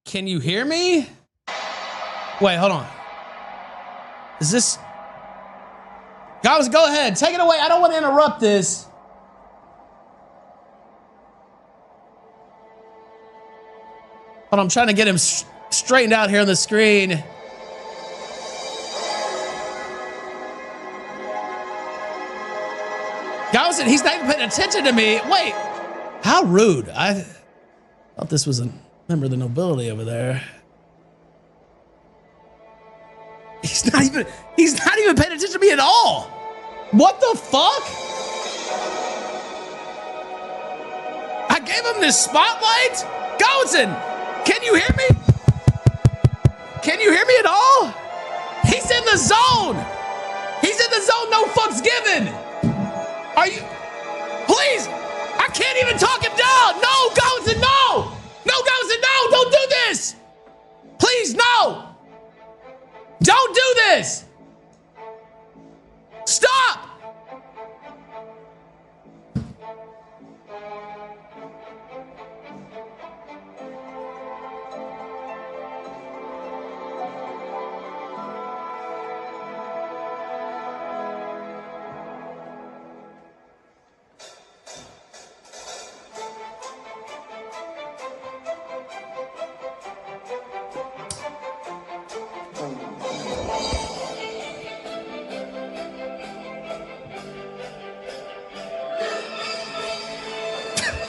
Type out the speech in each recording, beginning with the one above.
Can you hear me? Wait, hold on. Is this... Guys, go ahead. Take it away. I don't want to interrupt this. Hold on, I'm trying to get him straightened out here on the screen. Guys, he's not even paying attention to me. Wait, how rude. I thought this was a member of the nobility over there. He's not even paying attention to me at all. What the fuck? I gave him this spotlight? Gozen, can you hear me? Can you hear me at all? He's in the zone. He's in the zone, no fucks given. Are you, please, I can't even talk him down. No, Gozen, no. No, Gozen, no, don't do this. Please, no. Don't do this! Stop!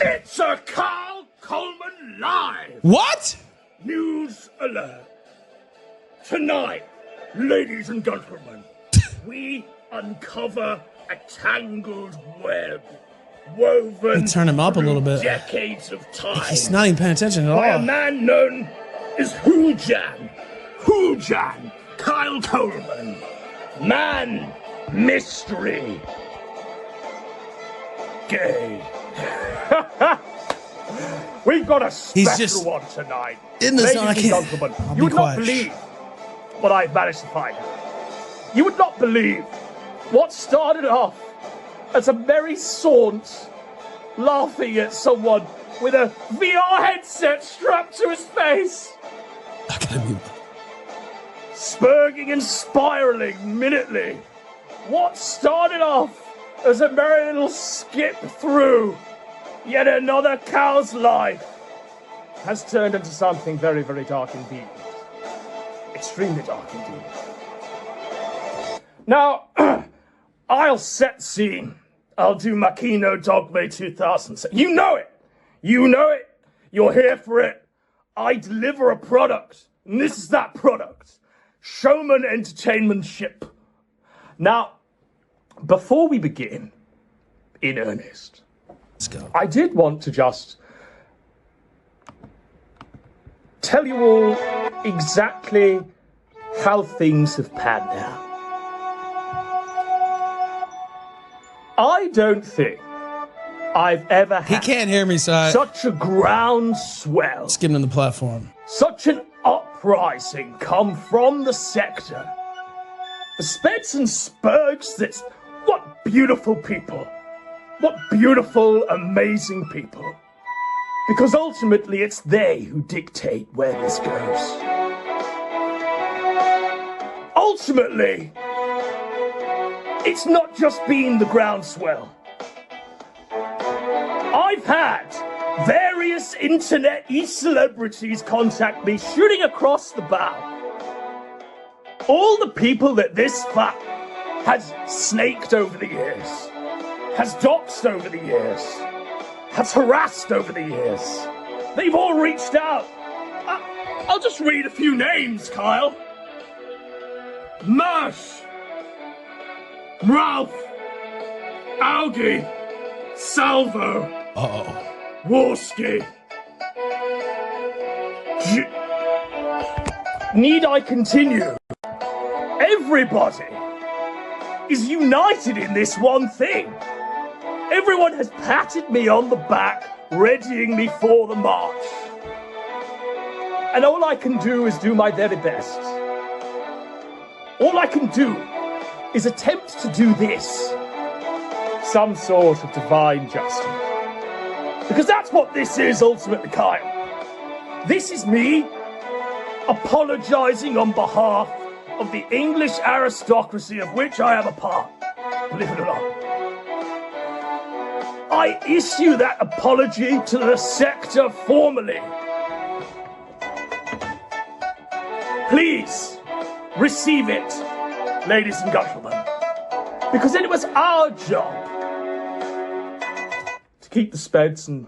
It's a Carl Coleman Live! What? News alert. Tonight, ladies and gentlemen, we uncover a tangled web woven turn him up a little bit. Decades of time. He's not even paying attention at all. By a man known as Hoojan. Hoojan Kyle Coleman. Man mystery. Gay. We've got a special one tonight. In the zone, I can't. You would not believe what I've managed to find out. You would not believe what started off as a merry saunt, laughing at someone with a VR headset strapped to his face. Spurging and spiraling minutely. What started off as a merry little skip through yet another cow's life has turned into something very, very dark indeed. Extremely dark indeed. Now, I'll set scene. I'll do my Kino Dogme 2007. You know it. You know it. You're here for it. I deliver a product, and this is that product. Showman Entertainmentship. Now, before we begin, in earnest, let's go. I did want to just tell you all exactly how things have panned out. I don't think I've ever had can't hear me, so such a groundswell. Let's give him the platform. Such an uprising come from the sector. The Speds and Spurgs, that's what beautiful people. What beautiful, amazing people. Because ultimately it's they who dictate where this goes. Ultimately, it's not just been the groundswell. I've had various internet celebrities contact me shooting across the bow. All the people that this fat has snaked over the years, has doxed over the years, has harassed over the years. They've all reached out. I'll just read a few names, Kyle. Mersh, Ralph, Augie, Salvo, Warski. Need I continue? Everybody is united in this one thing. Everyone has patted me on the back, readying me for the march. And all I can do is do my very best. All I can do is attempt to do this. Some sort of divine justice. Because that's what this is ultimately, Kyle. This is me apologising on behalf of the English aristocracy of which I am a part. Believe it or not. I issue that apology to the sector formally. Please receive it, ladies and gentlemen, because it was our job to keep the speds and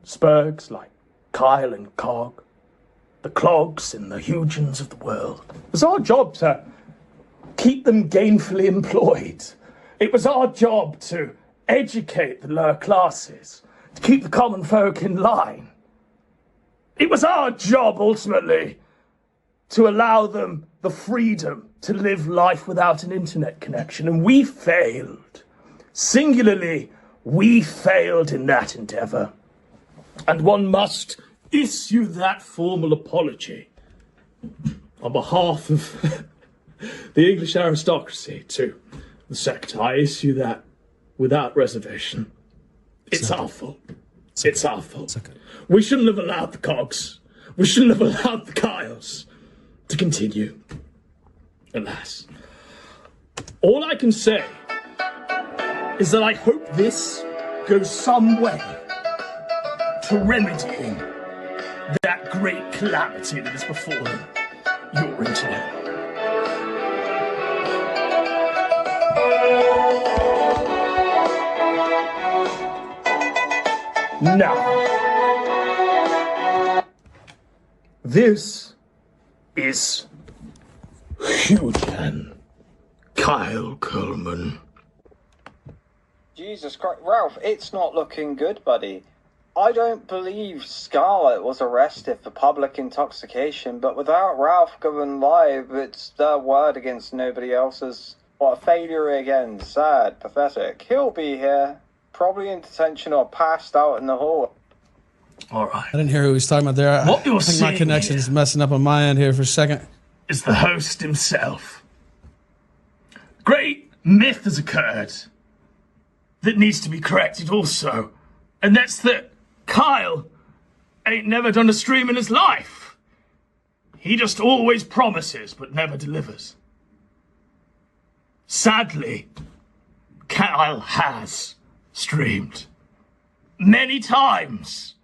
spurgs like Kyle and Cog, the clogs and the Hugens of the world. It was our job to keep them gainfully employed. It was our job to educate the lower classes, to keep the common folk in line. It was our job, ultimately, to allow them the freedom to live life without an internet connection. And we failed. Singularly, we failed in that endeavour. And one must issue that formal apology on behalf of the English aristocracy to the sector. I issue that without reservation. It's our fault. It's our fault. We shouldn't have allowed the Cogs. We shouldn't have allowed the Kyles to continue. Alas. All I can say is that I hope this goes some way to remedying that great calamity that has befallen your internet. Now, this is Hugen Kyle Coleman. Jesus Christ, Ralph, it's not looking good, buddy. I don't believe Scarlett was arrested for public intoxication, but without Ralph going live, it's their word against nobody else's. What a failure again. Sad, pathetic. He'll be here, probably in detention or passed out in the hall. All right. I didn't hear who he was talking about there. What you're I think my seeing connection here is messing up on my end here for a second. is the host himself. Great myth has occurred that needs to be corrected also, and that's that Kyle ain't never done a stream in his life. He just always promises but never delivers. Sadly, Kyle has streamed many times,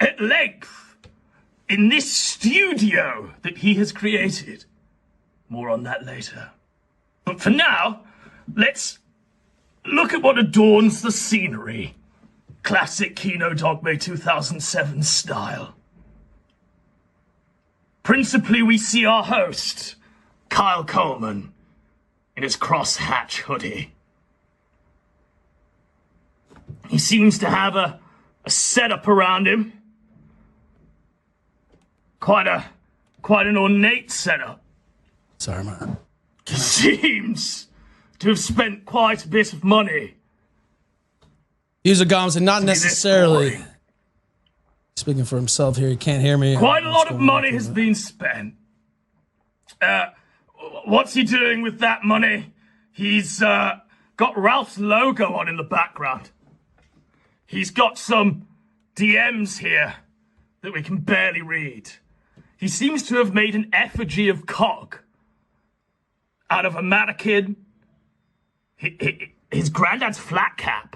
at length, in this studio that he has created. More on that later. But for now, let's look at what adorns the scenery. Classic Kino Dogme 2007 style. Principally, we see our host, Kyle Coleman, in his crosshatch hoodie. He seems to have a setup around him. Quite an ornate setup. Sorry, man. He seems to have spent quite a bit of money. User Goms, and not this necessarily boring. speaking for himself here. He can't hear me. Quite a lot of money on has been spent. What's he doing with that money? He's got Ralph's logo on in the background. He's got some DMs here that we can barely read. He seems to have made an effigy of Cog out of a mannequin, his granddad's flat cap,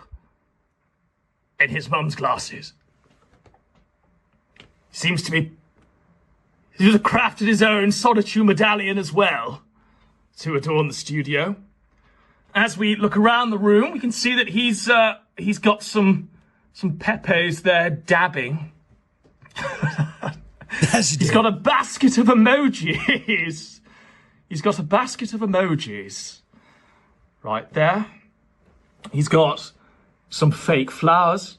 and his mum's glasses. Seems to be... He's crafted his own solitude medallion as well to adorn the studio. As we look around the room, we can see that he's got some Pepes there dabbing. He's got a basket of emojis. He's got a basket of emojis right there. He's got some fake flowers.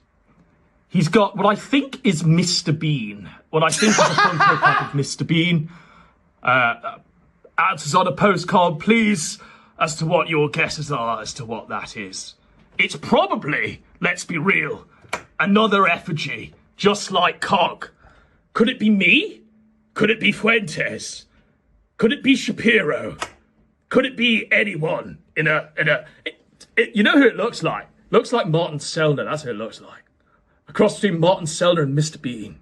He's got what I think is Mr. Bean. What I think is a Funko Pop of Mr. Bean. Answers on a postcard, please, as to what your guesses are as to what that is. It's probably, let's be real, another effigy, just like Cog. Could it be me? Could it be Fuentes? Could it be Shapiro? Could it be anyone in a you know who it looks like? Looks like Martin Sellner, that's who it looks like. A cross between Martin Sellner and Mr. Bean.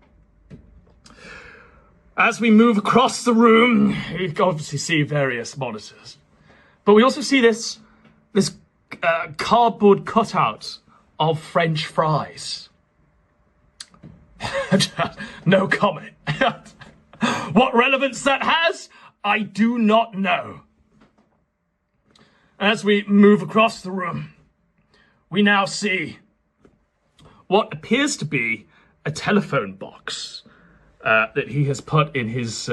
As we move across the room, you can obviously see various monitors. But we also see this cardboard cutout of French fries. No comment. What relevance that has, I do not know. As we move across the room, we now see what appears to be a telephone box that he has put in his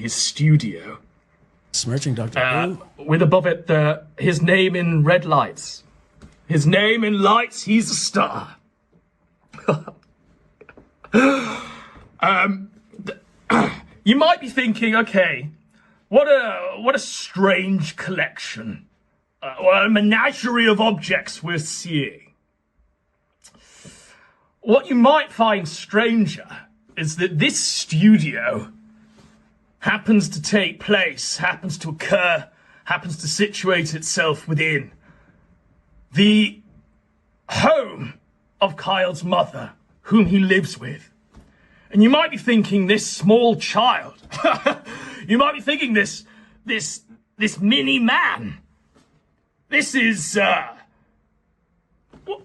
studio. Smirching Dr. With above it his name in red lights. His name in lights, he's a star. You might be thinking, okay, what a strange collection. What a menagerie of objects we're seeing. What you might find stranger is that this studio happens to take place, happens to occur, happens to situate itself within the home of Kyle's mother, whom he lives with. And you might be thinking this small child, you might be thinking this mini man, this is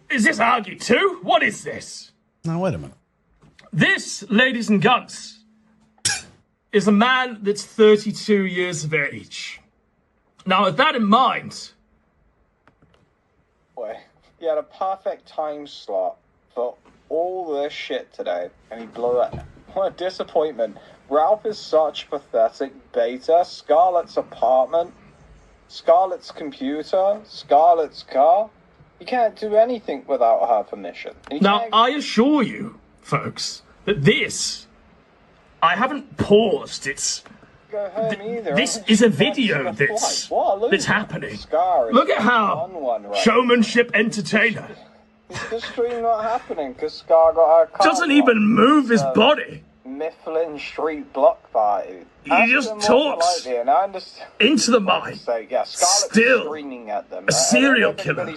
this Argy 2? What is this? Now, wait a minute. This, ladies and gents, is a man that's 32 years of age. Now, with that in mind... Boy, he had a perfect time slot for all this shit today, and he blew it. What a disappointment. Ralph is such a pathetic beta. Scarlett's apartment, Scarlett's computer, Scarlett's car. You can't do anything without her permission. Now, I assure you, folks, that this... I haven't paused. It's... This is a video that's happening. Look at how showmanship entertainer. Is the stream not happening because Scar got her car? Doesn't even move his body. Mifflin Street block party. He just talks into the mic. Still a serial killer.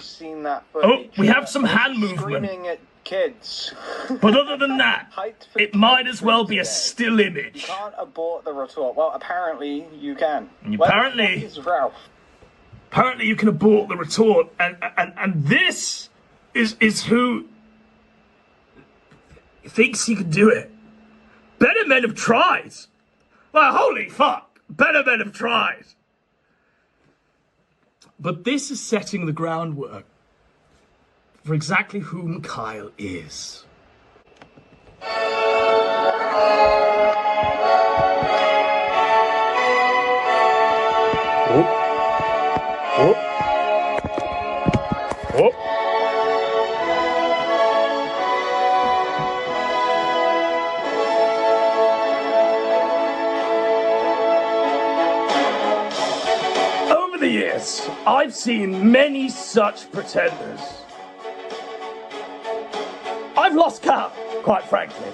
Oh, we have some hand movement. Screaming at kids. But other than that, it might as well be a still image. You can't abort the retort. Well, apparently you can. Apparently you can abort the retort, and this is who thinks he can do it. Better men have tried. Well, holy fuck. Better men have tried. But this is setting the groundwork for exactly whom Kyle is. Over the years, I've seen many such pretenders. I've lost count, quite frankly.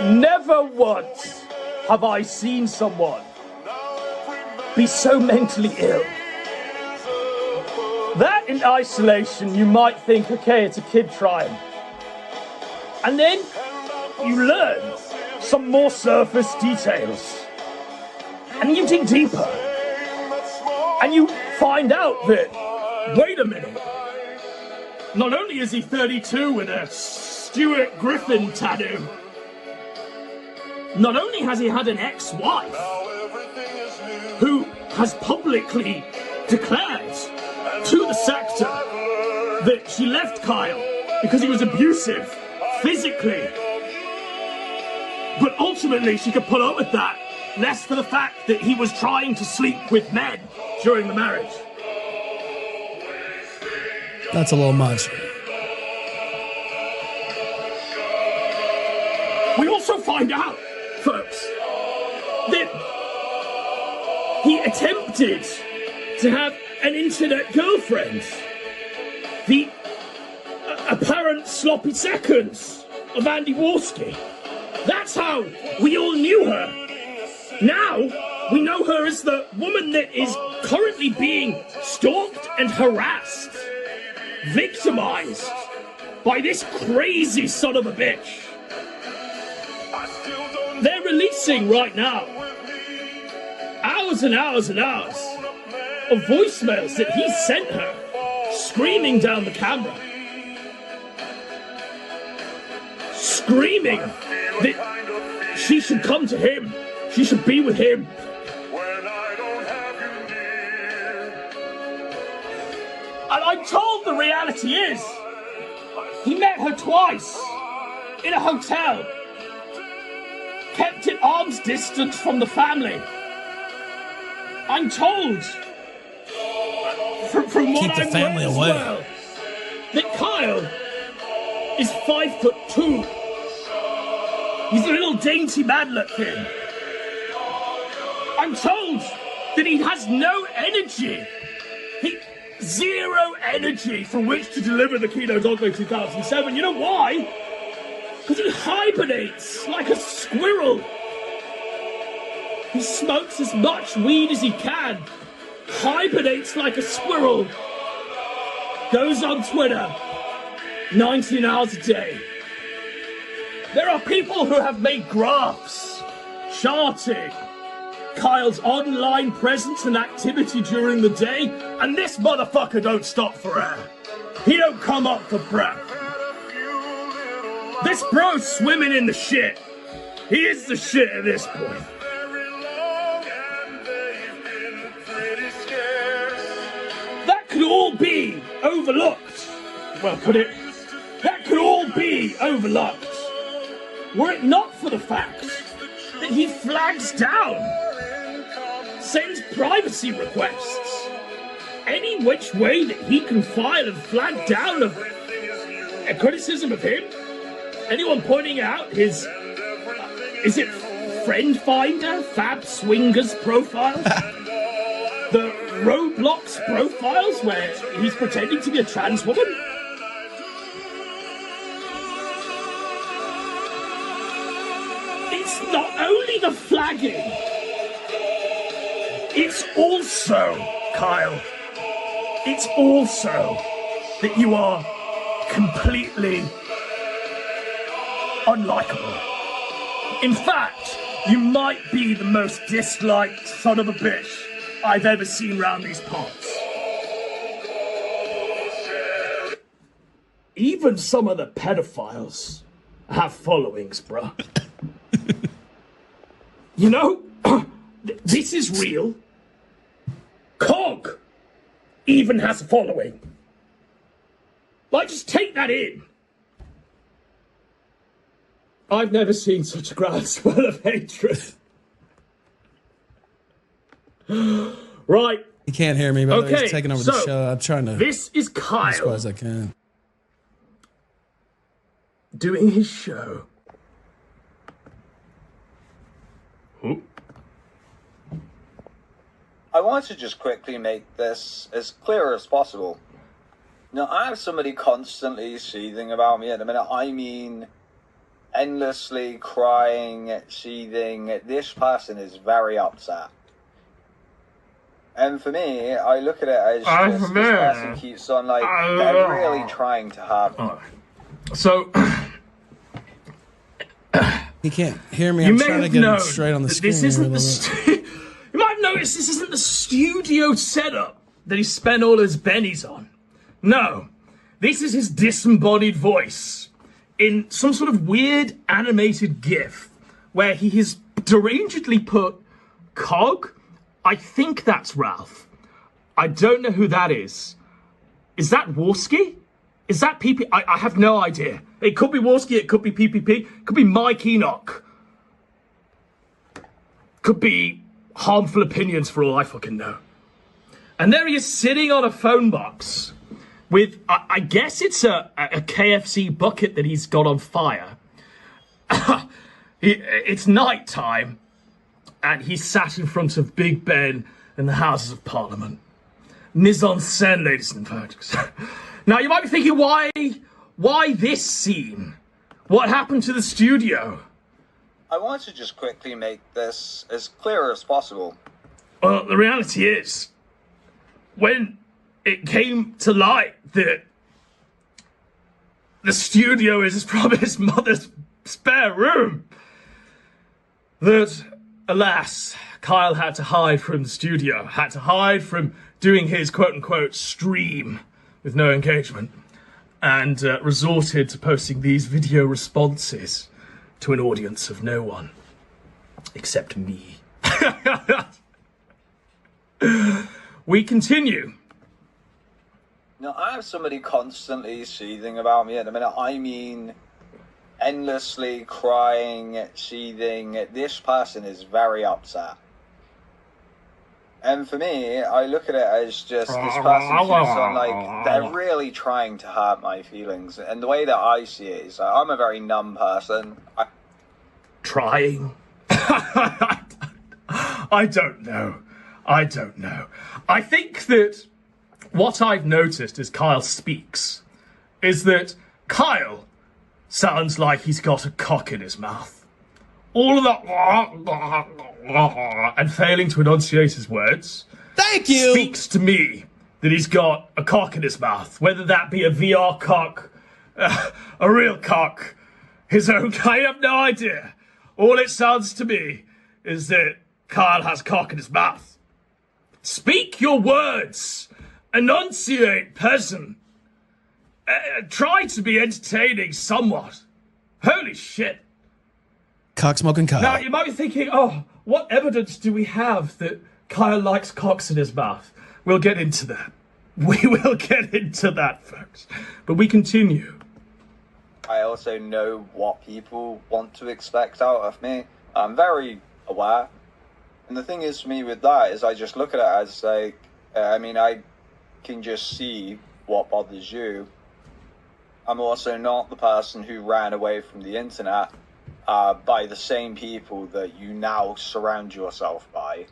Never once have I seen someone be so mentally ill. That in isolation, you might think, okay, it's a kid trying. And then you learn some more surface details. And you dig deeper. And you find out that, wait a minute. Not only is he 32 with a Stuart Griffin tattoo, not only has he had an ex-wife who has publicly declared to the sector that she left Kyle because he was abusive physically, but ultimately she could put up with that less for the fact that he was trying to sleep with men during the marriage. That's a little much. We also find out, folks, that he attempted to have an internet girlfriend. The apparent sloppy seconds of Andy Warski. That's how we all knew her. Now, we know her as the woman that is currently being stalked and harassed, victimized by this crazy son of a bitch. They're releasing right now hours and hours and hours of voicemails that he sent her, screaming down the camera. Screaming that she should come to him, she should be with him. And I'm told the reality is, he met her twice in a hotel, kept at arm's distance from the family. I'm told, from what I've read as well, that Kyle is 5'2". He's a little dainty manlet thing. I'm told that he has no energy. Zero energy from which to deliver the Kino Dogme 2007. You know why? Because he hibernates like a squirrel. He smokes as much weed as he can, hibernates like a squirrel, goes on Twitter 19 hours a day. There are people who have made graphs charting Kyle's online presence and activity during the day, and this motherfucker don't stop for air. He don't come up for breath. This bro's swimming in the shit. He is the shit at this point. That could all be overlooked. Well, that could all be overlooked were it not for the fact that he flags down, sends privacy requests, any which way that he can file and flag down a criticism of him. Anyone pointing out his, is it Friend Finder, Fab Swingers profiles? The Roblox profiles where he's pretending to be a trans woman? It's not only the flagging, it's also, Kyle, it's also that you are completely unlikable. In fact, you might be the most disliked son of a bitch I've ever seen round these parts. Even some of the pedophiles have followings, bruh. You know, this is real. Cog even has a following. Like, just take that in. I've never seen such a groundswell of hatred. Right. You can't hear me, but okay, he's taking over the show. I'm trying to. This is Kyle. As far as I can. Doing his show. Ooh. I want to just quickly make this as clear as possible. Now, I have somebody constantly seething about me at the minute. I mean, endlessly crying, seething. This person is very upset. And for me, I look at it as just this person keeps on, like, they're really trying to have me. So, he can't hear me. I'm trying to get him straight on the screen. This isn't the you might have noticed this isn't the studio setup that he spent all his bennies on. No, this is his disembodied voice in some sort of weird animated GIF where he has derangedly put Cog. I think that's Ralph. I don't know who that is. Is that Warski? Is that PP? I have no idea. It could be Warski, it could be PPP, it could be Mike Enoch. Could be Harmful Opinions for all I fucking know. And there he is sitting on a phone box with, I guess it's a KFC bucket that he's got on fire. It's night time, and he's sat in front of Big Ben and the Houses of Parliament. Mise en scène, ladies and folks. Now, you might be thinking, why this scene? What happened to the studio? I want to just quickly make this as clear as possible. Well, the reality is, when it came to light that the studio is from his mother's spare room, that, alas, Kyle had to hide from the studio, had to hide from doing his quote-unquote stream with no engagement, and resorted to posting these video responses to an audience of no one except me. We continue. Now, I have somebody constantly seething about me at the minute. I mean, endlessly crying, seething. This person is very upset. And for me, I look at it as just this person who's like, they're really trying to hurt my feelings. And the way that I see it is, I'm a very numb person. Trying? I don't know. I think that what I've noticed as Kyle speaks is that Kyle sounds like he's got a cock in his mouth. All of that and failing to enunciate his words. Thank you. Speaks to me that he's got a cock in his mouth, whether that be a VR cock, a real cock, his own. I have no idea. All it sounds to me is that Kyle has cock in his mouth. Speak your words. Enunciate, peasant. Try to be entertaining somewhat. Holy shit. Cock-smoking Kyle. Now, you might be thinking, oh, what evidence do we have that Kyle likes cocks in his mouth? We'll get into that. We will get into that, folks. But we continue. I also know what people want to expect out of me. I'm very aware. And the thing is for me with that is I just look at it as like, I can just see what bothers you. I'm also not the person who ran away from the internet by the same people that you now surround yourself by.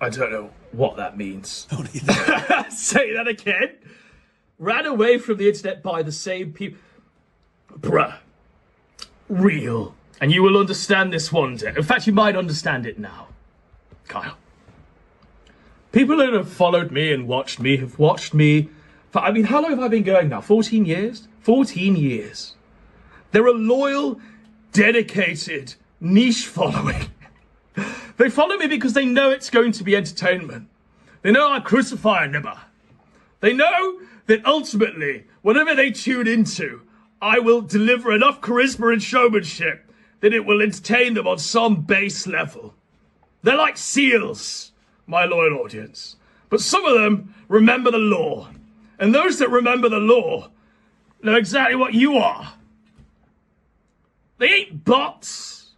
I don't know what that means. Don't either. Say that again. Ran away from the internet by the same people. Bruh. Real. And you will understand this one day. In fact, you might understand it now. Kyle. People that have followed me and watched me have watched me for, how long have I been going now? 14 years? 14 years. They're a loyal, dedicated, niche following. They follow me because they know it's going to be entertainment. They know I crucify a nibber. They know that ultimately, whatever they tune into, I will deliver enough charisma and showmanship that it will entertain them on some base level. They're like SEALs, my loyal audience. But some of them remember the law. And those that remember the law know exactly what you are. They ain't bots.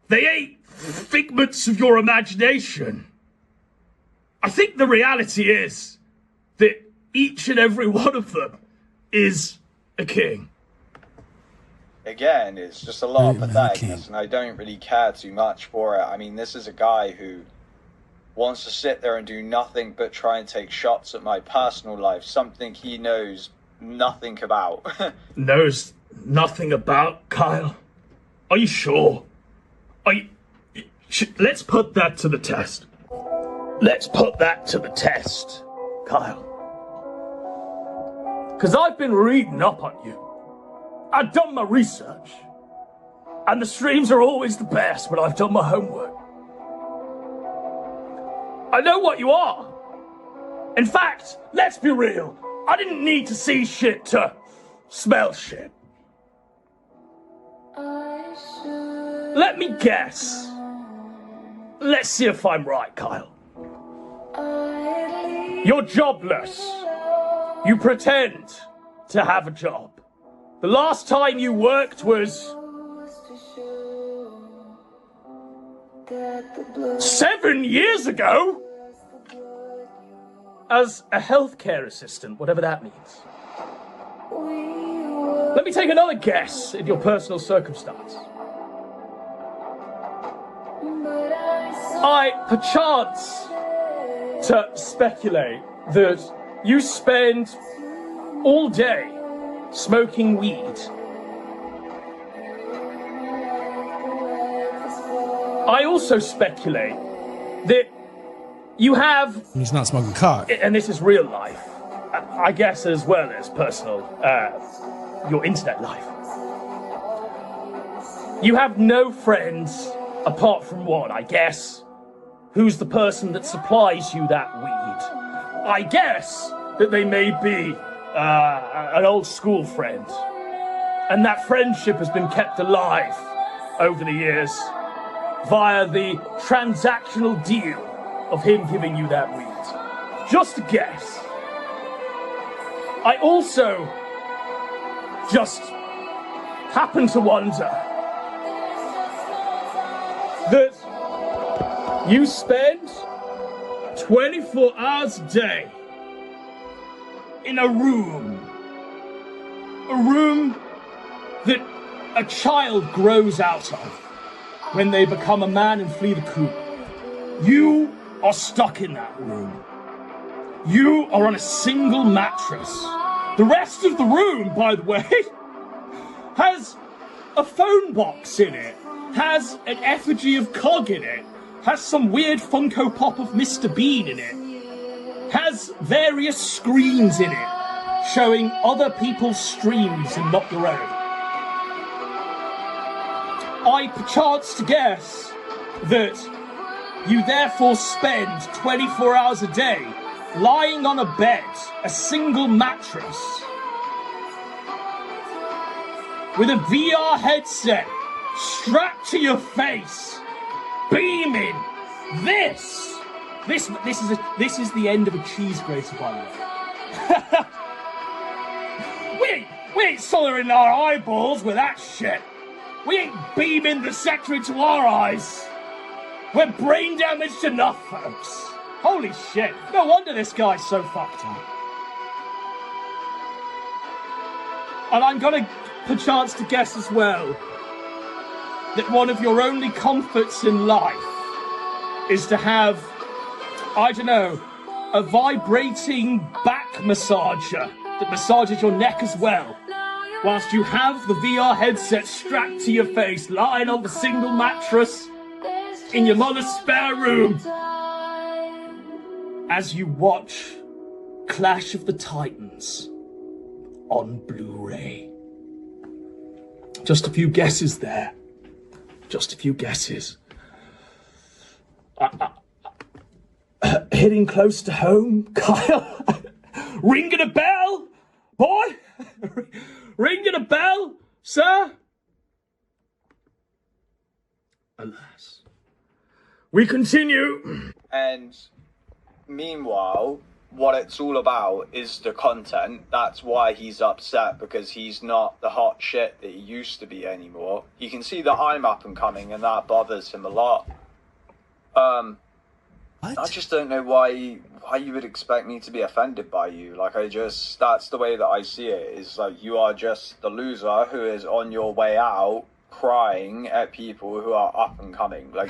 They ain't figments of your imagination. I think the reality is that each and every one of them is a king. Again, it's just a lot of patheticness, and I don't really care too much for it. This is a guy who wants to sit there and do nothing but try and take shots at my personal life, something he knows nothing about. Knows nothing about, Kyle? Are you sure? Let's put that to the test. Let's put that to the test, Kyle. Because I've been reading up on you. I've done my research. And the streams are always the best when I've done my homework. I know what you are. In fact, let's be real. I didn't need to see shit to smell shit. Let me guess. Let's see if I'm right, Kyle. You're jobless. You pretend to have a job. The last time you worked was 7 years ago as a healthcare assistant, whatever that means. Let me take another guess at your personal circumstance. I, perchance, to speculate that you spend all day smoking weed. I also speculate that you have... He's not smoking cock. And this is real life, I guess, as well as personal, your internet life. You have no friends apart from one, I guess. Who's the person that supplies you that weed? I guess that they may be an old school friend. And that friendship has been kept alive over the years via the transactional deal of him giving you that weed. Just a guess. I also just happen to wonder that you spend 24 hours a day in a room that a child grows out of when they become a man and flee the coop. You are stuck in that room. You are on a single mattress. The rest of the room, by the way, has a phone box in it, has an effigy of Cog in it, has some weird Funko Pop of Mr. Bean in it, has various screens in it showing other people's streams and not your own. I perchance to guess that you therefore spend 24 hours a day lying on a bed, a single mattress, with a VR headset strapped to your face, beaming. This is the end of a cheese grater, by the way. we ain't soldering our eyeballs with that shit. We ain't beaming the sector into our eyes. We're brain damaged enough, folks. Holy shit. No wonder this guy's so fucked up. And I'm gonna perchance to guess as well that one of your only comforts in life is to have, I don't know, a vibrating back massager that massages your neck as well, whilst you have the VR headset strapped to your face, lying on the single mattress in your mother's spare room, as you watch Clash of the Titans on Blu-ray. Just a few guesses there. Just a few guesses. Hitting close to home, Kyle. Ringing a bell, boy. Ringing a bell, sir. Alas. We continue. And meanwhile, what it's all about is the content. That's why he's upset, because he's not the hot shit that he used to be anymore. He can see that I'm up and coming, and that bothers him a lot. I just don't know why you would expect me to be offended by you. Like, that's the way that I see it. Is like, you are just the loser who is on your way out crying at people who are up and coming. Like,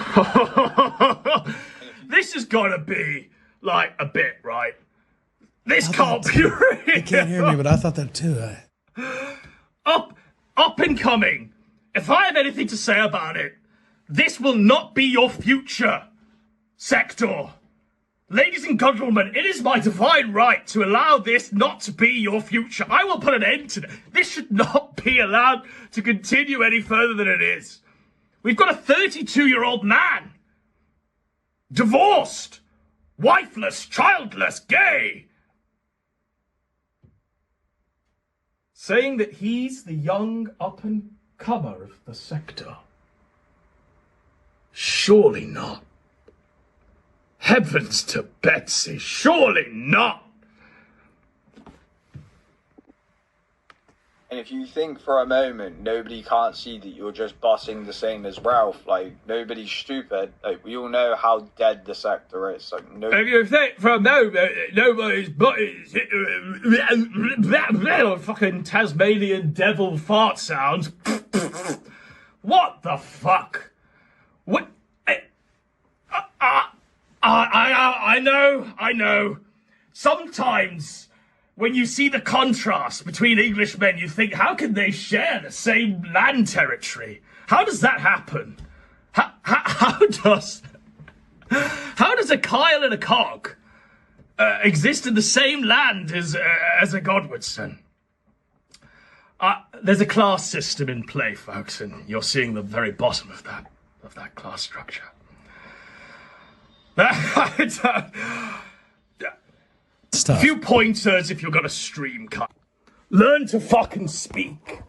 this is gonna be like a bit, right? This can't be real. You can't hear me, but I thought that too. Up and coming. If I have anything to say about it, this will not be your future, Sector. Ladies and gentlemen, it is my divine right to allow this not to be your future. I will put an end to it. This should not be allowed to continue any further than it is. We've got a 32-year-old man, divorced, wifeless, childless, gay, saying that he's the young up-and-comer of the sector. Surely not. Heavens to Betsy, surely not. and if you think for a moment nobody can't see that you're just bossing the same as Ralph, like, nobody's stupid. Like, we all know how dead the sector is. Like, if you think for a moment nobody's fucking Tasmanian devil fart sounds. What the fuck? What? I know. Sometimes when you see the contrast between Englishmen, you think, how can they share the same land territory? How does that happen? How does a Kyle and a Cog exist in the same land as a Godwardson? there's a class system in play, folks, and you're seeing the very bottom of that class structure. A few pointers if you're gonna stream. Learn to fucking speak.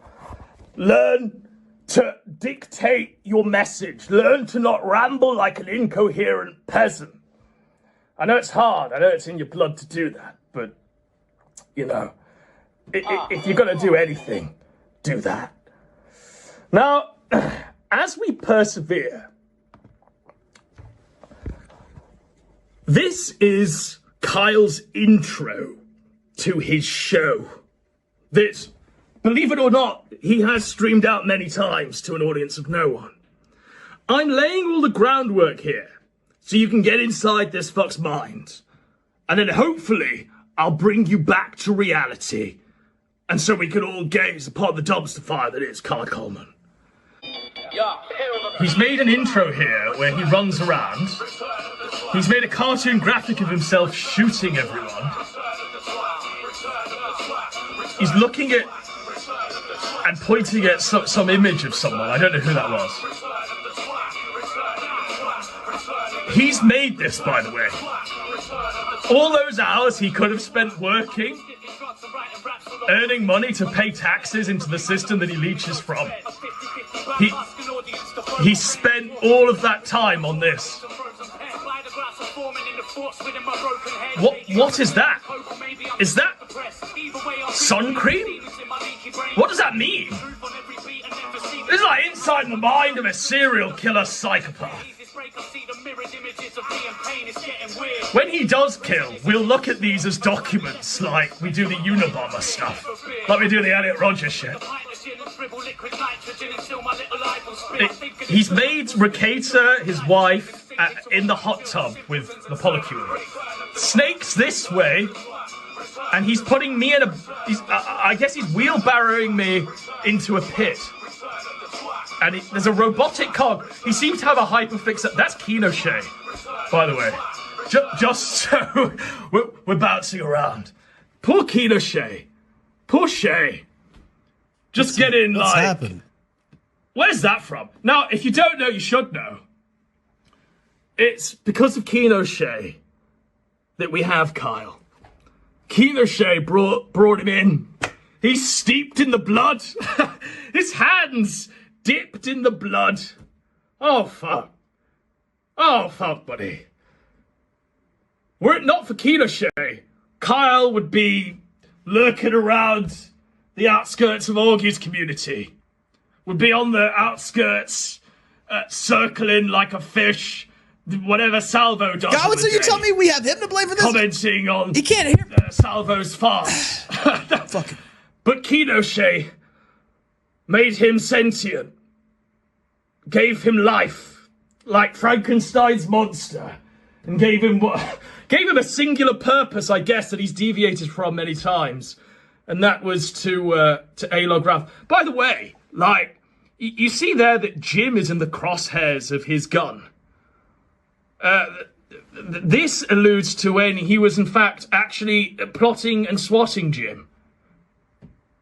Learn to dictate your message. Learn to not ramble like an incoherent peasant. I know it's hard. I know it's in your blood to do that, but you know, if you're gonna do anything, do that. Now, as we persevere, this is Kyle's intro to his show. This, believe it or not, he has streamed out many times to an audience of no one. I'm laying all the groundwork here so you can get inside this fuck's mind. And then hopefully I'll bring you back to reality. And so we can all gaze upon the dumpster fire that is Kyle Coleman. He's made an intro here where he runs around. He's made a cartoon graphic of himself shooting everyone. He's looking at and pointing at some image of someone. I don't know who that was. He's made this, by the way. All those hours he could have spent working, earning money to pay taxes into the system that he leeches from. He spent all of that time on this. What is that? Is that sun cream? What does that mean? This is like inside the mind of a serial killer psychopath. When he does kill, we'll look at these as documents, like we do the Unabomber stuff, like we do the Elliot Rodgers shit. He's made Rakata, his wife, in the hot tub with the polycule. Snake's this way, and he's putting me in I guess he's wheelbarrowing me into a pit. And there's a robotic cog. He seems to have a hyperfix. That's Kino, by the way. Just so we're bouncing around. Poor Kino. Poor Shay. Just get in, what's like... happened? Where's that from? Now, if you don't know, you should know. It's because of Kino that we have Kyle. Kino brought him in. He's steeped in the blood. His hands dipped in the blood. Oh, fuck. Oh, fuck, buddy. Were it not for Kino, Kyle would be lurking around the outskirts of Augie's community. Would be on the outskirts, circling like a fish, whatever Salvo does. God, so you tell me we have him to blame for this? Commenting on he can't hear Salvo's farce. But Kino made him sentient. Gave him life, like Frankenstein's monster, and gave him a singular purpose, I guess, that he's deviated from many times, and that was to A-log Ralph. By the way, like you see there that Jim is in the crosshairs of his gun. This alludes to when he was in fact actually plotting and swatting Jim.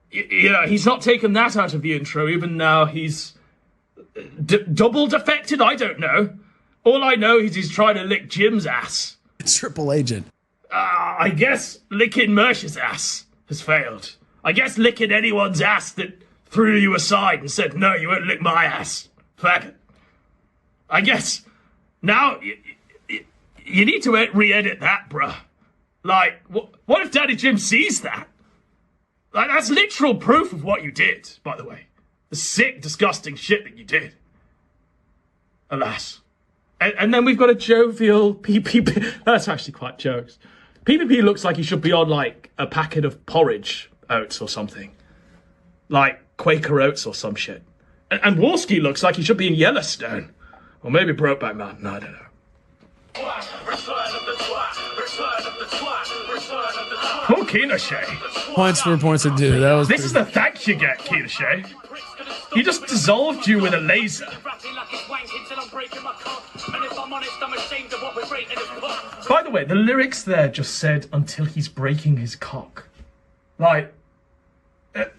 You know, he's not taken that out of the intro, even now he's double defected, I don't know. All I know is he's trying to lick Jim's ass. Triple agent. I guess licking Mersh's ass has failed. I guess licking anyone's ass that threw you aside and said, no, you won't lick my ass. Fuck it. I guess now you need to re-edit that, bruh. Like, what if Daddy Jim sees that? Like, that's literal proof of what you did, by the way. The sick, disgusting shit that you did. Alas. And then we've got a jovial PPP. That's actually quite jokes. PPP looks like he should be on, like, a packet of porridge oats or something. Like Quaker Oats or some shit. And Wolski looks like he should be in Yellowstone. Or maybe Brokeback Mountain, I don't know. Poor Kino. Points for points are due. That was This is the thanks you get, Kino. He just dissolved you with a laser. By the way, the lyrics there just said, until he's breaking his cock. Like,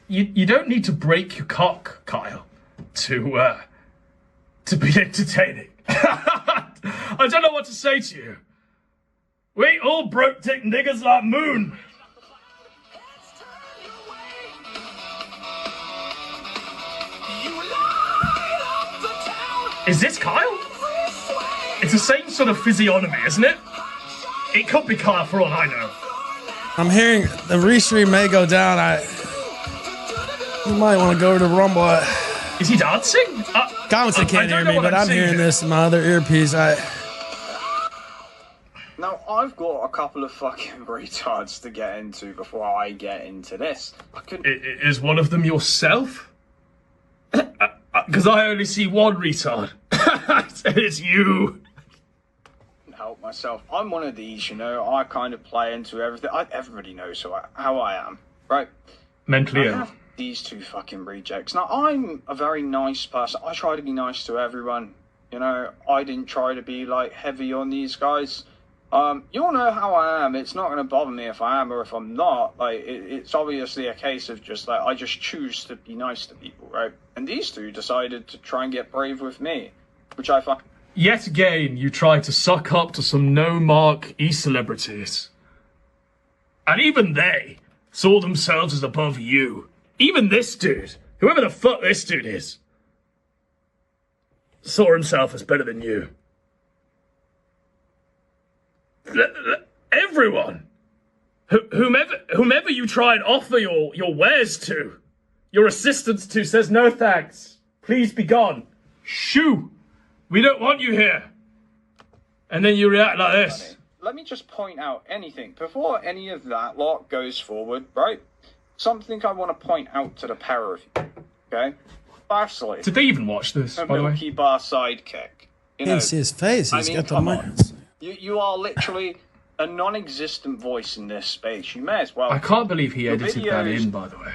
you don't need to break your cock, Kyle, to be entertaining. I don't know what to say to you. We ain't all broke dick niggas like Moon. Is this Kyle? It's the same sort of physiognomy, isn't it? It could be Kyle for all I know. I'm hearing the restream may go down. You might want to go to the Rumble. Is he dancing? Gowanson can't hear me, but I'm hearing this in my other earpiece. Now, I've got a couple of fucking retards to get into before I get into this. Is one of them yourself? Because I only see one retard. It's you. Help myself. I'm one of these, you know. I kind of play into everything. Everybody knows how I am, right? Mentally I ill. have these two fucking rejects. Now, I'm a very nice person. I try to be nice to everyone. You know, I didn't try to be, like, heavy on these guys. You all know how I am. It's not going to bother me if I am or if I'm not. Like, it's obviously a case of just, like, I just choose to be nice to people, right? And these two decided to try and get brave with me, which I find... Yet again, you try to suck up to some no-mark e-celebrities. And even they saw themselves as above you. Even this dude, whoever the fuck this dude is, saw himself as better than you. Everyone, whomever you try and offer your wares to, your assistance to, says no thanks. Please be gone. Shoo! We don't want you here. And then you react like this. Let me just point out anything before any of that lot goes forward, right? Something I want to point out to the pair of you. Okay. Firstly, did they even watch this? By the way, Milky Bar sidekick. You can't see his face. He's got the mic. You are literally a non-existent voice in this space. You may as well. I can't believe he edited that in, by the way.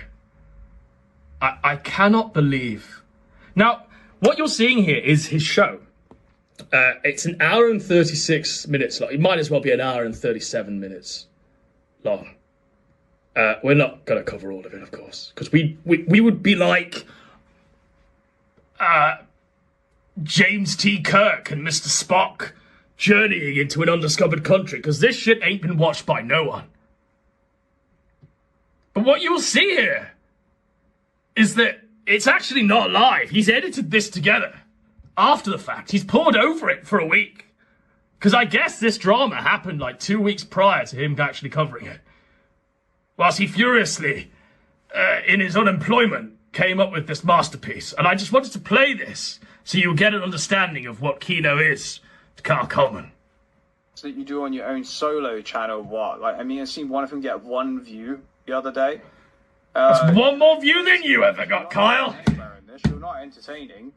I cannot believe. Now, what you're seeing here is his show. It's an hour and 36 minutes long. It might as well be an hour and 37 minutes long. We're not going to cover all of it, of course, because we would be like James T. Kirk and Mr. Spock journeying into an undiscovered country, because this shit ain't been watched by no one. But what you'll see here is that it's actually not live. He's edited this together after the fact. He's poured over it for a week, because I guess this drama happened like 2 weeks prior to him actually covering it, whilst he furiously, in his unemployment, came up with this masterpiece. And I just wanted to play this so you'll get an understanding of what Kino is to Carl Coleman. That you do on your own solo channel. What? Like, I mean, I've seen one of them get 1 view the other day. That's one more view than you ever got, Kyle. You're not entertaining.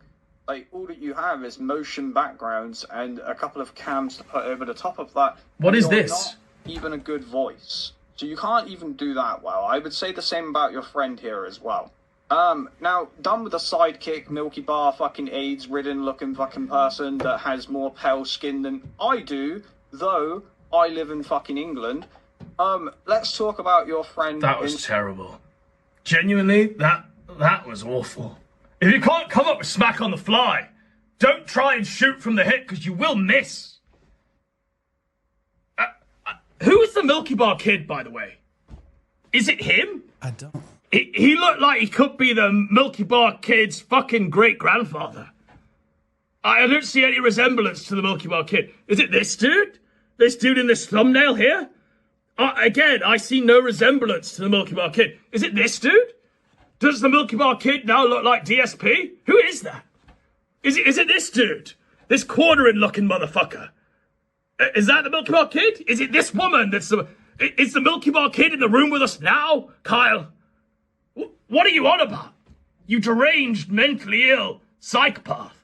Like, all that you have is motion backgrounds and a couple of cams to put over the top of that. What is this? Not even a good voice. So you can't even do that well. I would say the same about your friend here as well. Now, done with the sidekick, Milky Bar, fucking AIDS-ridden looking fucking person that has more pale skin than I do, though I live in fucking England. Let's talk about your friend. That was terrible. Genuinely, that was awful. If you can't come up with smack on the fly, don't try and shoot from the hip, because you will miss. Who is the Milky Bar kid, by the way? Is it him? I don't. He looked like he could be the Milky Bar kid's fucking great-grandfather. I don't see any resemblance to the Milky Bar kid. Is it this dude? This dude in this thumbnail here? Again, I see no resemblance to the Milky Bar kid. Is it this dude? Does the Milky Bar kid now look like DSP? Who is that? Is it this dude? This quartering-looking motherfucker? Is that the Milky Bar kid? Is it this woman that's the... Is the Milky Bar kid in the room with us now, Kyle? What are you on about? You deranged, mentally ill psychopath.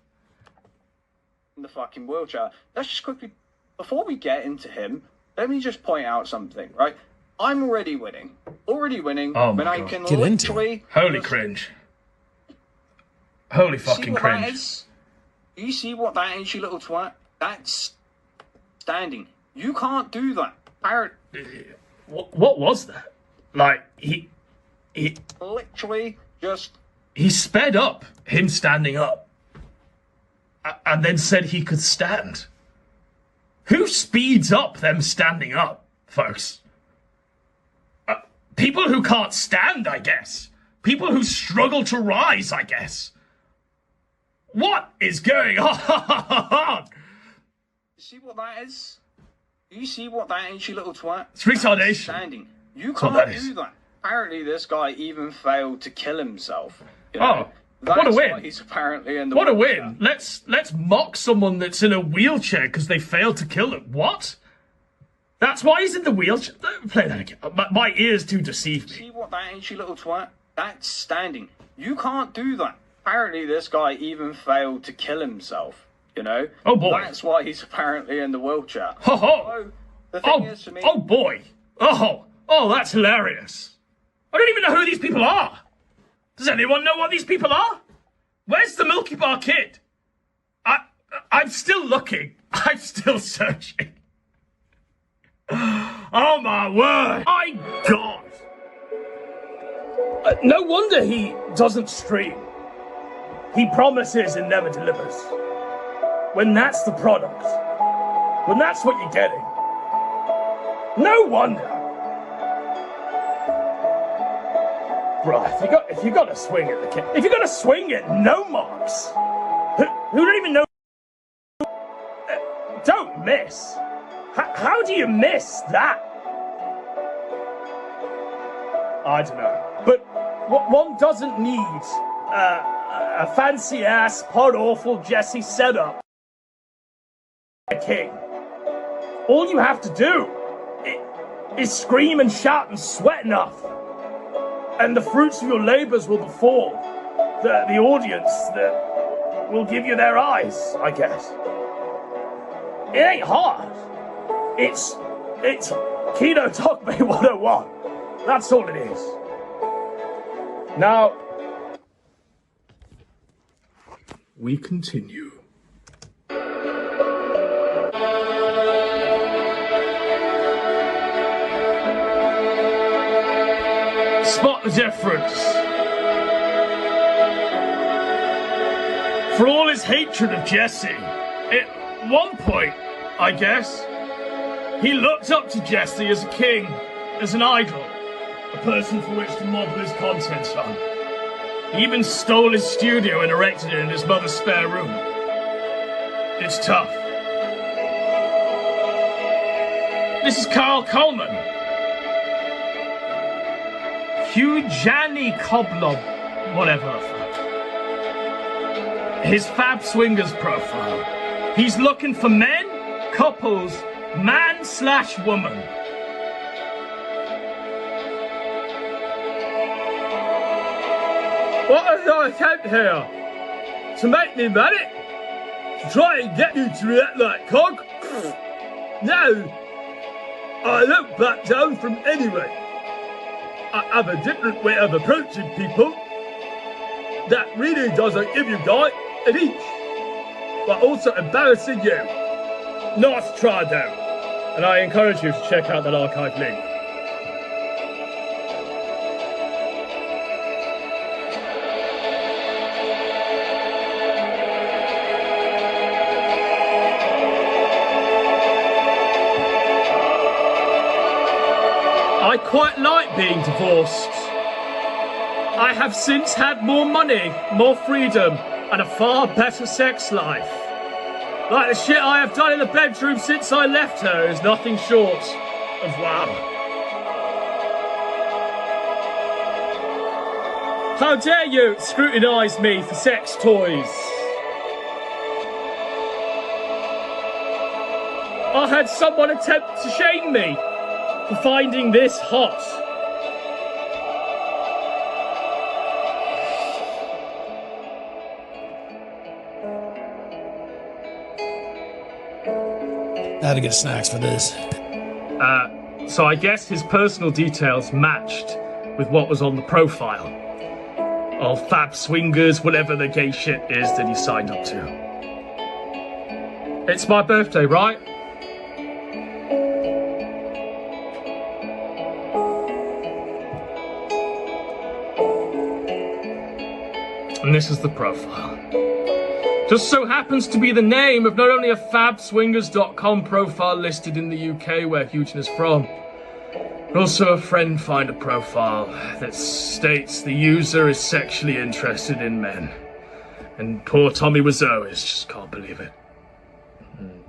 In the fucking wheelchair. Let's just quickly, before we get into him, let me just point out something, right? I'm already winning. Oh my when I God. can Get literally... Holy cringe. Holy fucking cringe. You see what that is, you little twat? That's standing. You can't do that. What was that? Like, Literally just... He sped up him standing up. And then said he could stand. Who speeds up them standing up, folks? People who can't stand, I guess. People who struggle to rise, I guess. What is going on? See what that is? You see what that is, you little twat? It's retardation. Standing. You can't do that. Apparently this guy even failed to kill himself. You know? What a win. Why he's apparently in the What a wheelchair. win. Let's mock someone that's in a wheelchair because they failed to kill him. What? That's why he's in the wheelchair? Play that again. My ears do deceive me. See what that is, you little twat? That's standing. You can't do that. Apparently this guy even failed to kill himself. You know? Oh boy. That's why he's apparently in the wheelchair. Ho ho. So, the thing is to me... Oh boy. Oh, that's hilarious. I don't even know who these people are. Does anyone know what these people are? Where's the Milky Bar Kid? I'm still looking. I'm still searching. Oh my word. My God. No wonder he doesn't stream. He promises and never delivers. When that's the product. When that's what you're getting. No wonder. Bro, if you got to swing at the kid, if you're gonna swing at no marks, who don't even know, don't miss. How do you miss that? I don't know, but one doesn't need a fancy ass pod awful Jesse setup. A king. All you have to do is scream and shout and sweat enough. And the fruits of your labors will befall the audience that will give you their eyes, I guess. It ain't hard. It's Kino Dogme 101. That's all it is. Now, we continue. Spot the difference. For all his hatred of Jesse, at one point, I guess, he looked up to Jesse as a king, as an idol, a person for which to model his content on. He even stole his studio and erected it in his mother's spare room. It's tough. This is Carl Coleman. Hugh-Janny Coblob, whatever the fuck. His Fab Swingers profile. He's looking for men, couples, man/woman. What is our attempt here? To make me marry? To try and get you to react like cog? No, I don't back down from anyway. I have a different way of approaching people that really doesn't give you guy an inch, but also embarrassing you. Nice try though, and I encourage you to check out that archive link. I quite like being divorced. I have since had more money, more freedom, and a far better sex life. Like the shit I have done in the bedroom since I left her is nothing short of wow. How dare you scrutinise me for sex toys? I had someone attempt to shame me for finding this hot. I had to get snacks for this. So I guess his personal details matched with what was on the profile of Fab Swingers, whatever the gay shit is that he signed up to. It's my birthday, right? And this is the profile. Just so happens to be the name of not only a fabswingers.com profile listed in the UK where Hugin is from, but also a friend finder profile that states the user is sexually interested in men. And poor Tommy Wiseau just can't believe it.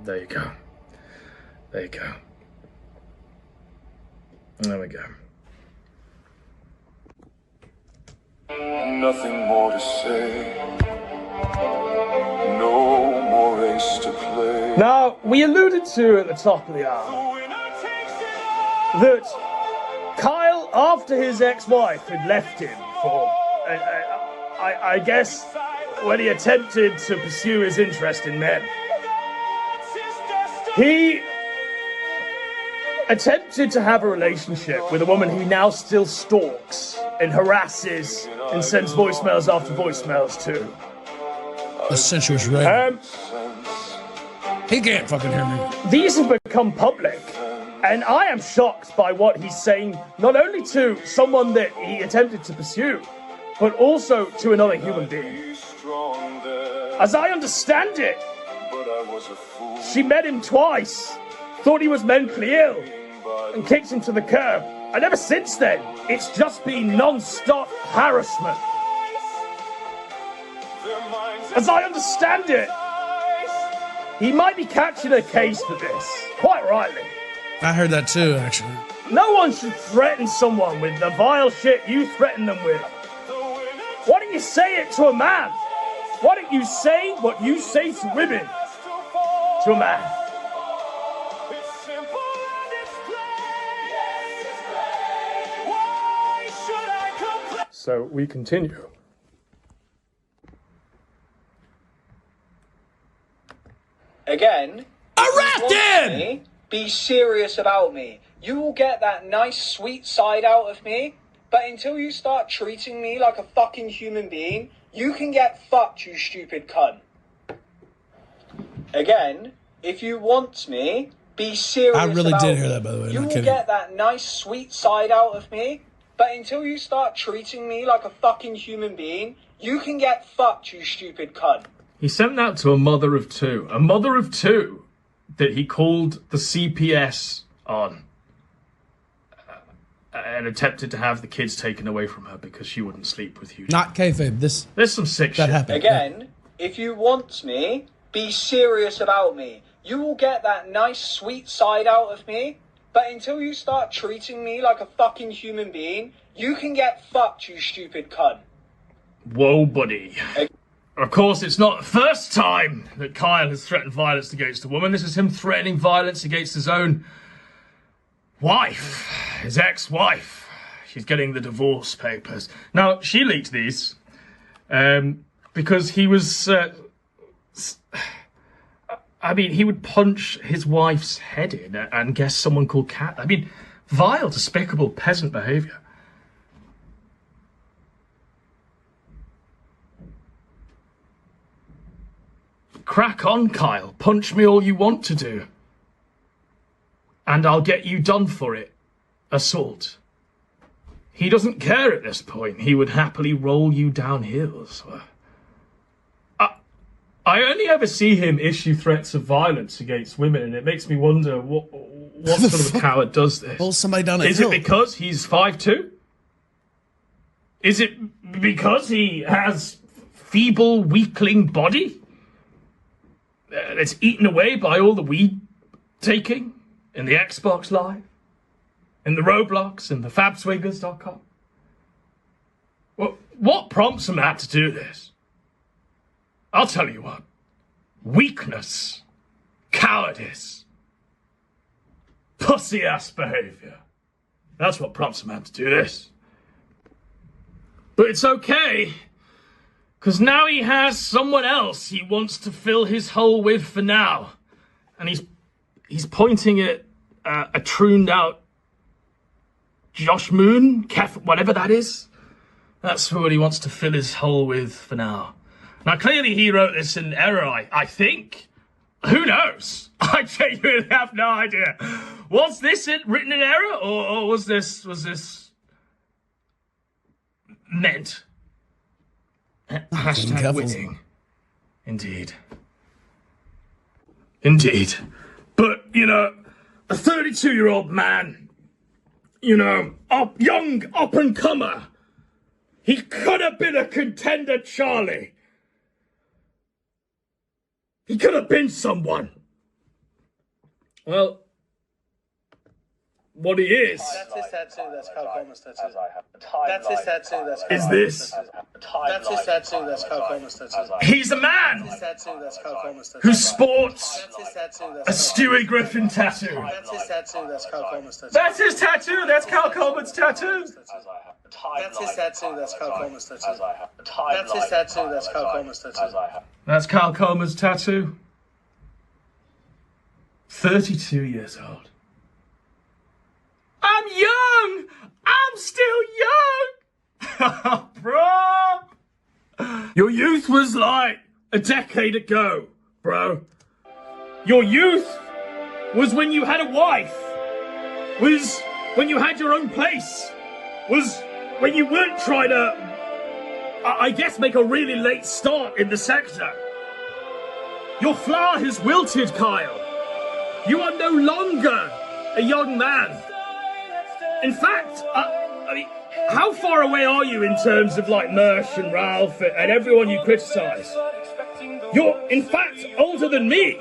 There you go. There you go. There we go. Nothing more to say. No more ace to play. Now, we alluded to at the top of the hour that Kyle, after his ex-wife had left him for, I guess, when he attempted to pursue his interest in men, he attempted to have a relationship with a woman he now still stalks and harasses and sends voicemails after voicemails to. The sensuous red. He can't fucking hear me. These have become public, and I am shocked by what he's saying, not only to someone that he attempted to pursue, but also to another human being. As I understand it, she met him twice, thought he was mentally ill, and kicked him to the curb. And ever since then, it's just been non-stop harassment. As I understand it, he might be catching a case for this, quite rightly. I heard that too, actually. No one should threaten someone with the vile shit you threaten them with. Why don't you say it to a man? Why don't you say what you say to women to a man? So we continue. Again, Arrested! Be serious about me. You will get that nice sweet side out of me, but until you start treating me like a fucking human being, you can get fucked, you stupid cunt. Again, if you want me, be serious about me. I really did hear that, by the way. You will get that nice sweet side out of me, but until you start treating me like a fucking human being, you can get fucked, you stupid cunt. He sent that to a mother of two. A mother of two that he called the CPS on and attempted to have the kids taken away from her because she wouldn't sleep with Hugh. Not kayfabe. There's some sick shit. Happened. Again, if you want me, be serious about me. You will get that nice sweet side out of me, but until you start treating me like a fucking human being, you can get fucked, you stupid cunt. Whoa, buddy. Of course, it's not the first time that Kyle has threatened violence against a woman. This is him threatening violence against his own wife, his ex-wife. She's getting the divorce papers. Now, she leaked these because he was... he would punch his wife's head in and guess someone called Cat. I mean, vile, despicable peasant behaviour. Crack on, Kyle. Punch me all you want to do. And I'll get you done for it. Assault. He doesn't care at this point. He would happily roll you down hills. I only ever see him issue threats of violence against women, and it makes me wonder what sort of a coward does this. Roll somebody down a Is hill. it because he's 5'2"? Is it because he has feeble, weakling body? It's eaten away by all the weed taking in the Xbox Live, in the Roblox, in the fabswingers.com. Well, what prompts a man to do this? I'll tell you what. Weakness, cowardice, pussy-ass behavior. That's what prompts a man to do this. But it's okay, because now he has someone else he wants to fill his hole with for now. And he's pointing at a trooned out Josh Moon, Kef, whatever that is. That's who he wants to fill his hole with for now. Now, clearly he wrote this in error, I think. Who knows? I genuinely have no idea. Was this written in error, or was this meant? Hashtag winning. Indeed. Indeed. But, you know, a 32-year-old man, you know, young up-and-comer, he could have been a contender, Charlie. He could have been someone. Well, what he is. That's his tattoo, that's Kyle Coleman's tattoo. That's his tattoo, that's Kyle Is this? That's his tattoo, that's Kyle Coleman's tattoo. He's a man His tattoo, that's Kyle Coleman's tattoo. who sports That's his tattoo, a that's Stewie Griffin tattoo. That's his tattoo, that's Kyle Coleman's tattoo. That's his tattoo. That's Kyle Coleman's tattoo. That's his tattoo, that's Kyle Coleman's tattoo. That's his tattoo, that's Kyle Coleman's tattoo. That's Kyle Coleman's tattoo. 32 years old. I'm young! I'm still young! Bro! Your youth was like a decade ago, bro. Your youth was when you had a wife. Was when you had your own place. Was when you weren't trying to, I guess, make a really late start in the sector. Your flower has wilted, Kyle. You are no longer a young man. In fact, I mean, how far away are you in terms of like Mersh and Ralph and everyone you criticise? You're, in fact, older than me.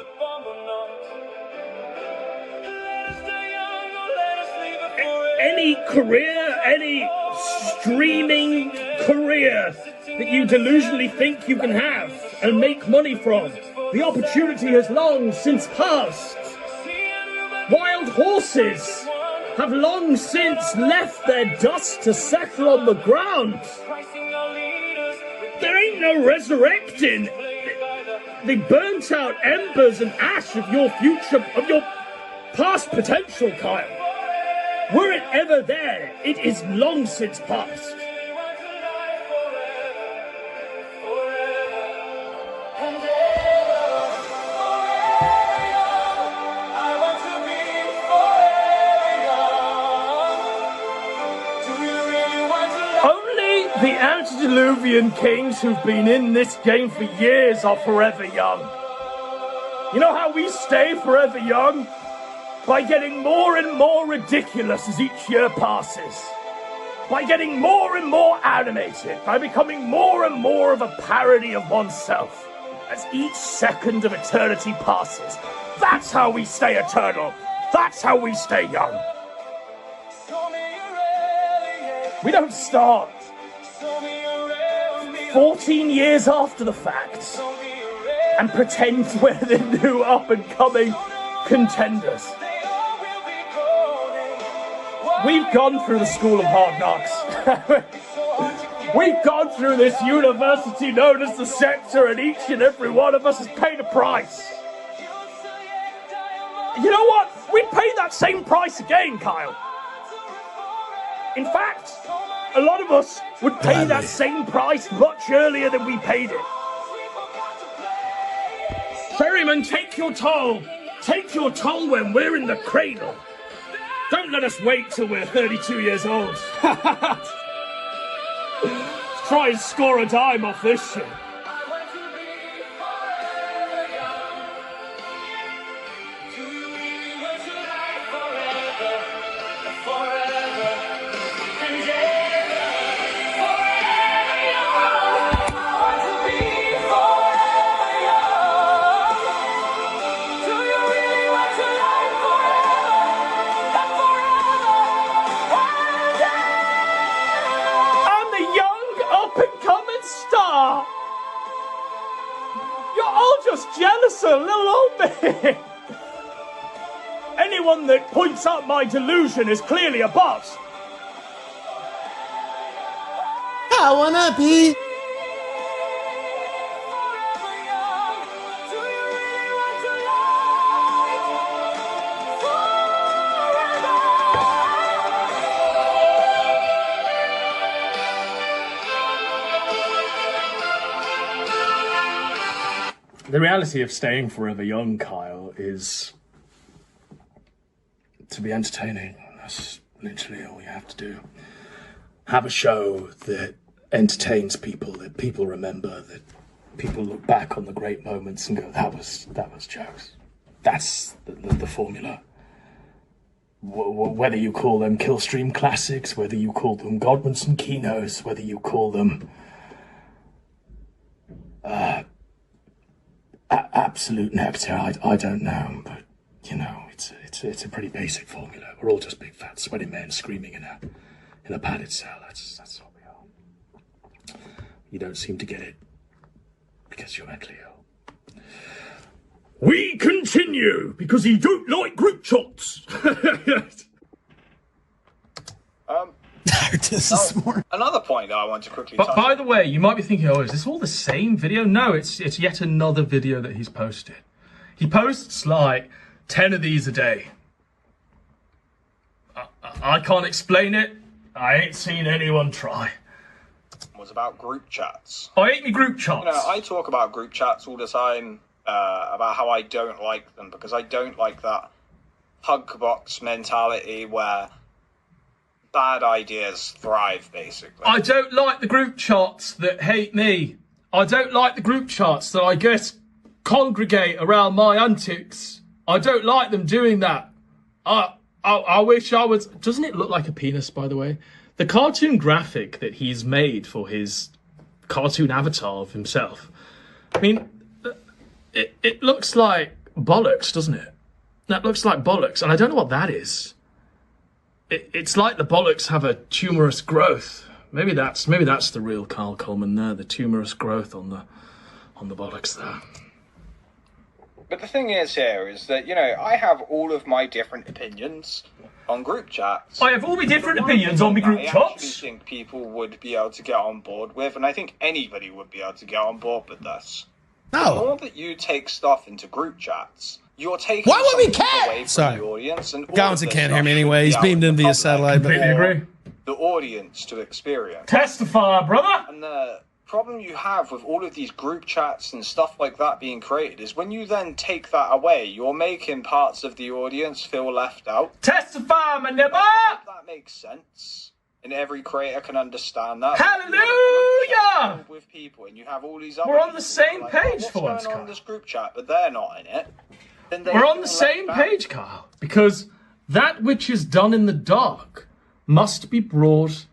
Any career, any streaming career that you delusionally think you can have and make money from, the opportunity has long since passed. Wild horses have long since left their dust to settle on the ground. There ain't no resurrecting the burnt out embers and ash of your future, of your past potential, Kyle. Were it ever there, it is long since past. The antediluvian kings who've been in this game for years are forever young. You know how we stay forever young? By getting more and more ridiculous as each year passes. By getting more and more animated. By becoming more and more of a parody of oneself. As each second of eternity passes. That's how we stay eternal. That's how we stay young. We don't start 14 years after the fact and pretend we're the new up-and-coming contenders. We've gone through the school of hard knocks. We've gone through this university known as the sector, and each and every one of us has paid a price. You know what? We'd pay that same price again, Kyle. In fact, a lot of us would pay that same price much earlier than we paid it. Ferryman, take your toll. Take your toll when we're in the cradle. Don't let us wait till we're 32 years old. Try and score a dime off this shit. Jealous of little old me. Anyone that points out my delusion is clearly a bot. I wanna be. The reality of staying forever young, Kyle, is to be entertaining. That's literally all you have to do. Have a show that entertains people, that people remember, that people look back on the great moments and go, that was jokes. That's the formula. Whether you call them Killstream classics, whether you call them Godwinson Kinos, whether you call them absolute nectar, I don't know, but you know, it's a pretty basic formula. We're all just big fat sweaty men screaming in a padded cell. That's what we are. You don't seem to get it because you're mentally ill. We continue because you don't like group shots. Another point that I want to quickly But touch by on. the way, you might be thinking, oh, is this all the same video? No, it's yet another video that he's posted. He posts like 10 of these a day. I can't explain it. I ain't seen anyone try. Was about group chats. I hate me group chats. You know, I talk about group chats all the time, about how I don't like them, because I don't like that hug box mentality where bad ideas thrive, basically. I don't like the group chats that hate me. I don't like the group chats that I guess congregate around my antics. I don't like them doing that. I wish I was... Doesn't it look like a penis, by the way? The cartoon graphic that he's made for his cartoon avatar of himself. I mean, it looks like bollocks, doesn't it? That looks like bollocks, and I don't know what that is. It's like the bollocks have a tumorous growth. Maybe that's the real Carl Coleman there, the tumorous growth on the bollocks there. But the thing is here is that, you know, I have all of my different opinions on group chats. I have all my different opinions on my group I chats. actually think people would be able to get on board with, and I think anybody would be able to get on board with this. The more that you take stuff into group chats, you're taking Why would we something care? away from Sorry. the audience. And Gowanson can't hear me anyway. He's beamed in via satellite. Completely agree. The audience to experience. Testify, brother. And the problem you have with all of these group chats and stuff like that being created is when you then take that away, you're making parts of the audience feel left out. Testify, my neighbor. That makes sense, and every creator can understand that. Hallelujah! With people, and you have all these other We're on the people same like, page what's for once, going on Kyle. in this group chat, but they're not in it. Then they We're on feel the same left out. page, Kyle, because that which is done in the dark must be brought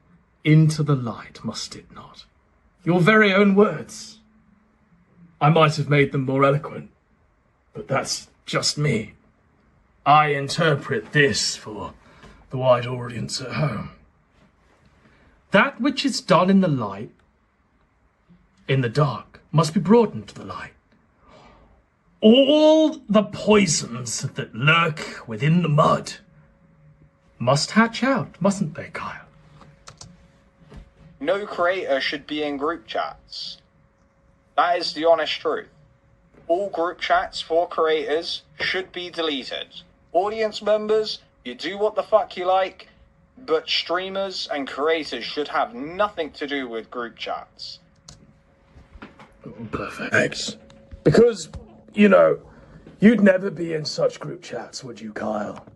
into the light, must it not? Your very own words. I might have made them more eloquent, but that's just me. I interpret this for the wide audience at home. That which is done in the light, in the dark, must be brought into the light. All the poisons that lurk within the mud must hatch out, mustn't they, Kyle? No creator should be in group chats. That is the honest truth. All group chats for creators should be deleted. Audience members, you do what the fuck you like, but streamers and creators should have nothing to do with group chats. Perfect. Thanks. Because, you know, you'd never be in such group chats, would you, Kyle?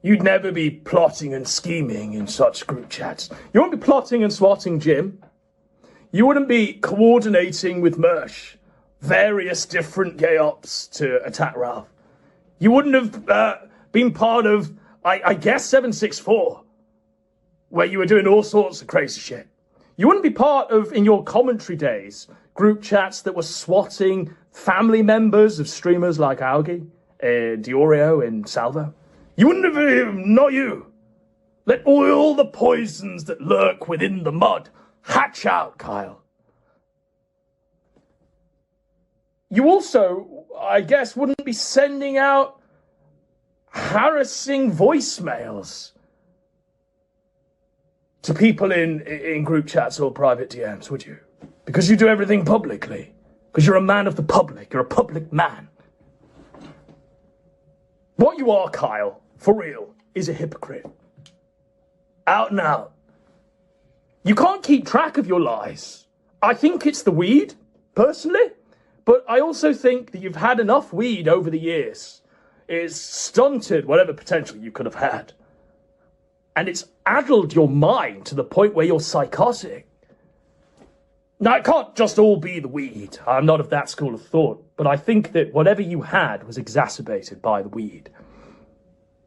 You'd never be plotting and scheming in such group chats. You wouldn't be plotting and swatting Jim. You wouldn't be coordinating with Mersh various different gay ops to attack Ralph. You wouldn't have been part of, I guess, 764, where you were doing all sorts of crazy shit. You wouldn't be part of, in your commentary days, group chats that were swatting family members of streamers like Augie, Diorio, and Salvo. You wouldn't have, not you. Let all the poisons that lurk within the mud hatch out, Kyle. You also, I guess, wouldn't be sending out harassing voicemails to people in group chats or private DMs, would you? Because you do everything publicly. Because you're a man of the public. You're a public man. What you are, Kyle, for real, is a hypocrite. Out and out. You can't keep track of your lies. I think it's the weed, personally. But I also think that you've had enough weed over the years. It's stunted whatever potential you could have had. And it's addled your mind to the point where you're psychotic. Now, it can't just all be the weed. I'm not of that school of thought, but I think that whatever you had was exacerbated by the weed.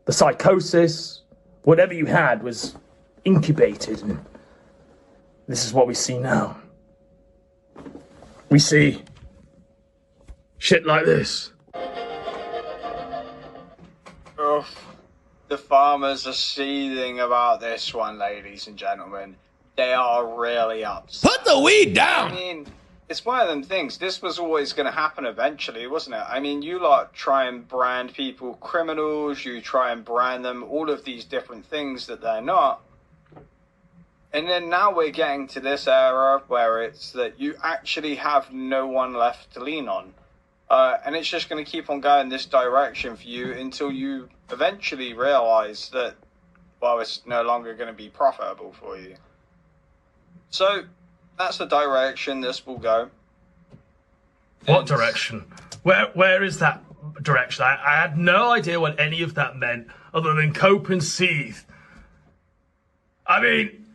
The psychosis, whatever you had was incubated, and this is what we see now. We see shit like this. Oh, the farmers are seething about this one, ladies and gentlemen. They are really upset. Put the weed down! I mean, it's one of them things. This was always going to happen eventually, wasn't it? I mean, you lot try and brand people criminals, you try and brand them all of these different things that they're not. And then now we're getting to this era where it's that you actually have no one left to lean on. And it's just going to keep on going this direction for you until you eventually realize that, well, it's no longer going to be profitable for you. So that's the direction this will go. What direction? Where is that direction? I had no idea what any of that meant other than cope and seethe. I mean,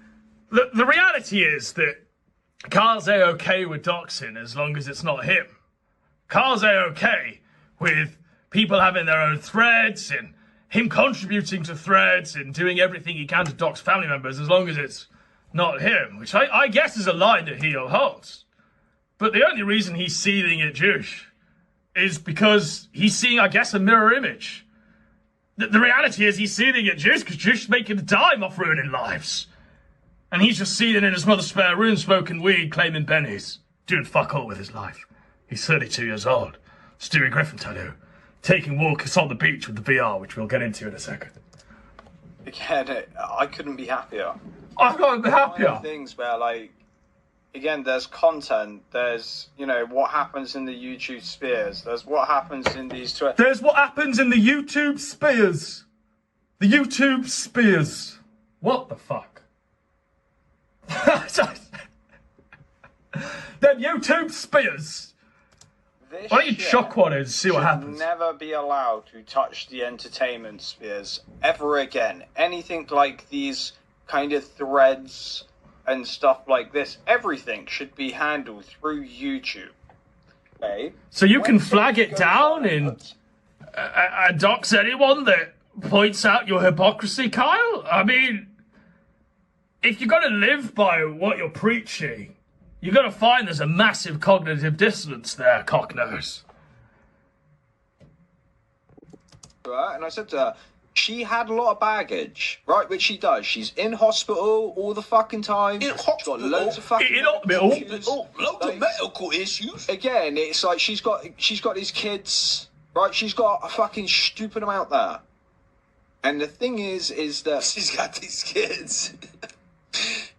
the reality is that Carl's A-okay with doxing as long as it's not him. Carl's A-okay with people having their own threads and him contributing to threads and doing everything he can to dox family members as long as it's not him, which I guess is a line that he holds. But the only reason he's seething at Juice is because he's seeing, I guess, a mirror image. The reality is he's seething at Juice because Juice is making a dime off ruining lives. And he's just seething in his mother's spare room, smoking weed, claiming bennies, doing fuck all with his life. He's 32 years old, Stewie Griffin tattoo, taking walks on the beach with the VR, which we'll get into in a second. Again, I couldn't be happier. I couldn't be happier. Things where, like, again, there's content, there's, you know, what happens in the YouTube spheres, there's what happens in these Twitter. There's what happens in the YouTube spheres. The YouTube spheres. What the fuck? Them YouTube spheres. Why don't you chuck one in and see what happens? Never be allowed to touch the entertainment spheres ever again. Anything like these kind of threads and stuff like this, everything should be handled through YouTube. Okay? So you can flag it down and dox anyone that points out your hypocrisy, Kyle? I mean, if you're going to live by what you're preaching, you're going to find there's a massive cognitive dissonance there, cocknose. Right, and I said to her, she had a lot of baggage, right? Which she does. She's in hospital all the fucking time. In hospital? She's got loads of fucking In hospital? Loads of medical issues. Again, it's like she's got these kids, right? She's got a fucking stupid amount there. And the thing is that She's got these kids.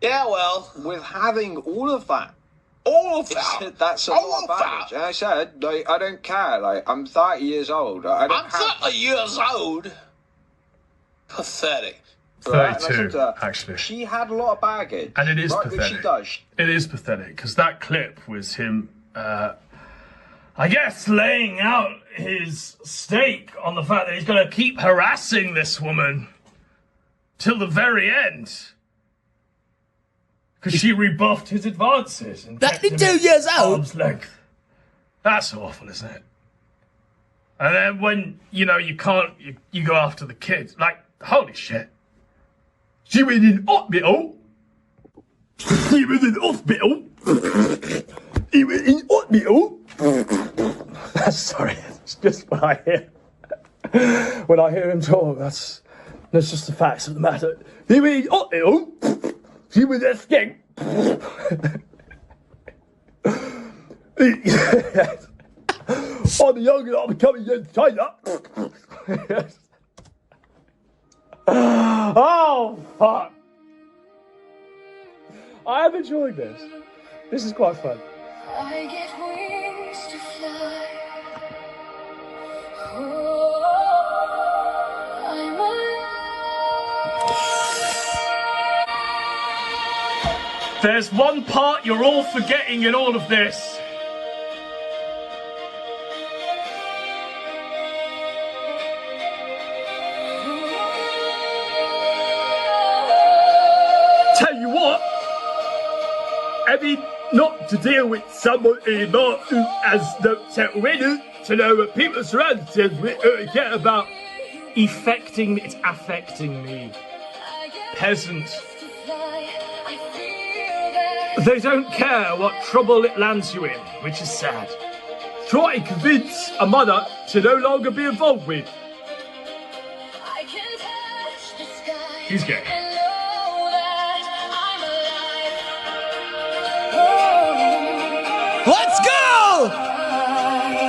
Yeah, well, with having all of that, that's a All lot of of baggage. that. And I said, like, I don't care. Like, I'm 30 years old. I don't I'm have 30 years old. Pathetic. Right? And I 32, said to her, actually. she had a lot of baggage. And it is right, which pathetic. she does. It is pathetic, because that clip was him, I guess, laying out his stake on the fact that he's going to keep harassing this woman till the very end. Because she rebuffed his advances and kept him 32 at years old? arm's length. That's awful, isn't it? And then when, you know, you can't, you go after the kids. Like, holy shit. She was in hospital. He was in hospital. He was in hospital. Sorry, it's just when I hear him talk, that's just the facts of the matter. He was in hospital. He was a skink. I'm young and I'm coming in China. Oh, fuck. I am enjoying this. This is quite fun. I get wings to fly. Oh, I'm alive. There's one part you're all forgetting in all of this. Tell you what, not to deal with someone anymore who has no self-awareness to know what people surround themselves with or care about. It's affecting me. Peasants. They don't care what trouble it lands you in, which is sad. Try to convince a mother to no longer be involved with. He's gay. Let's go!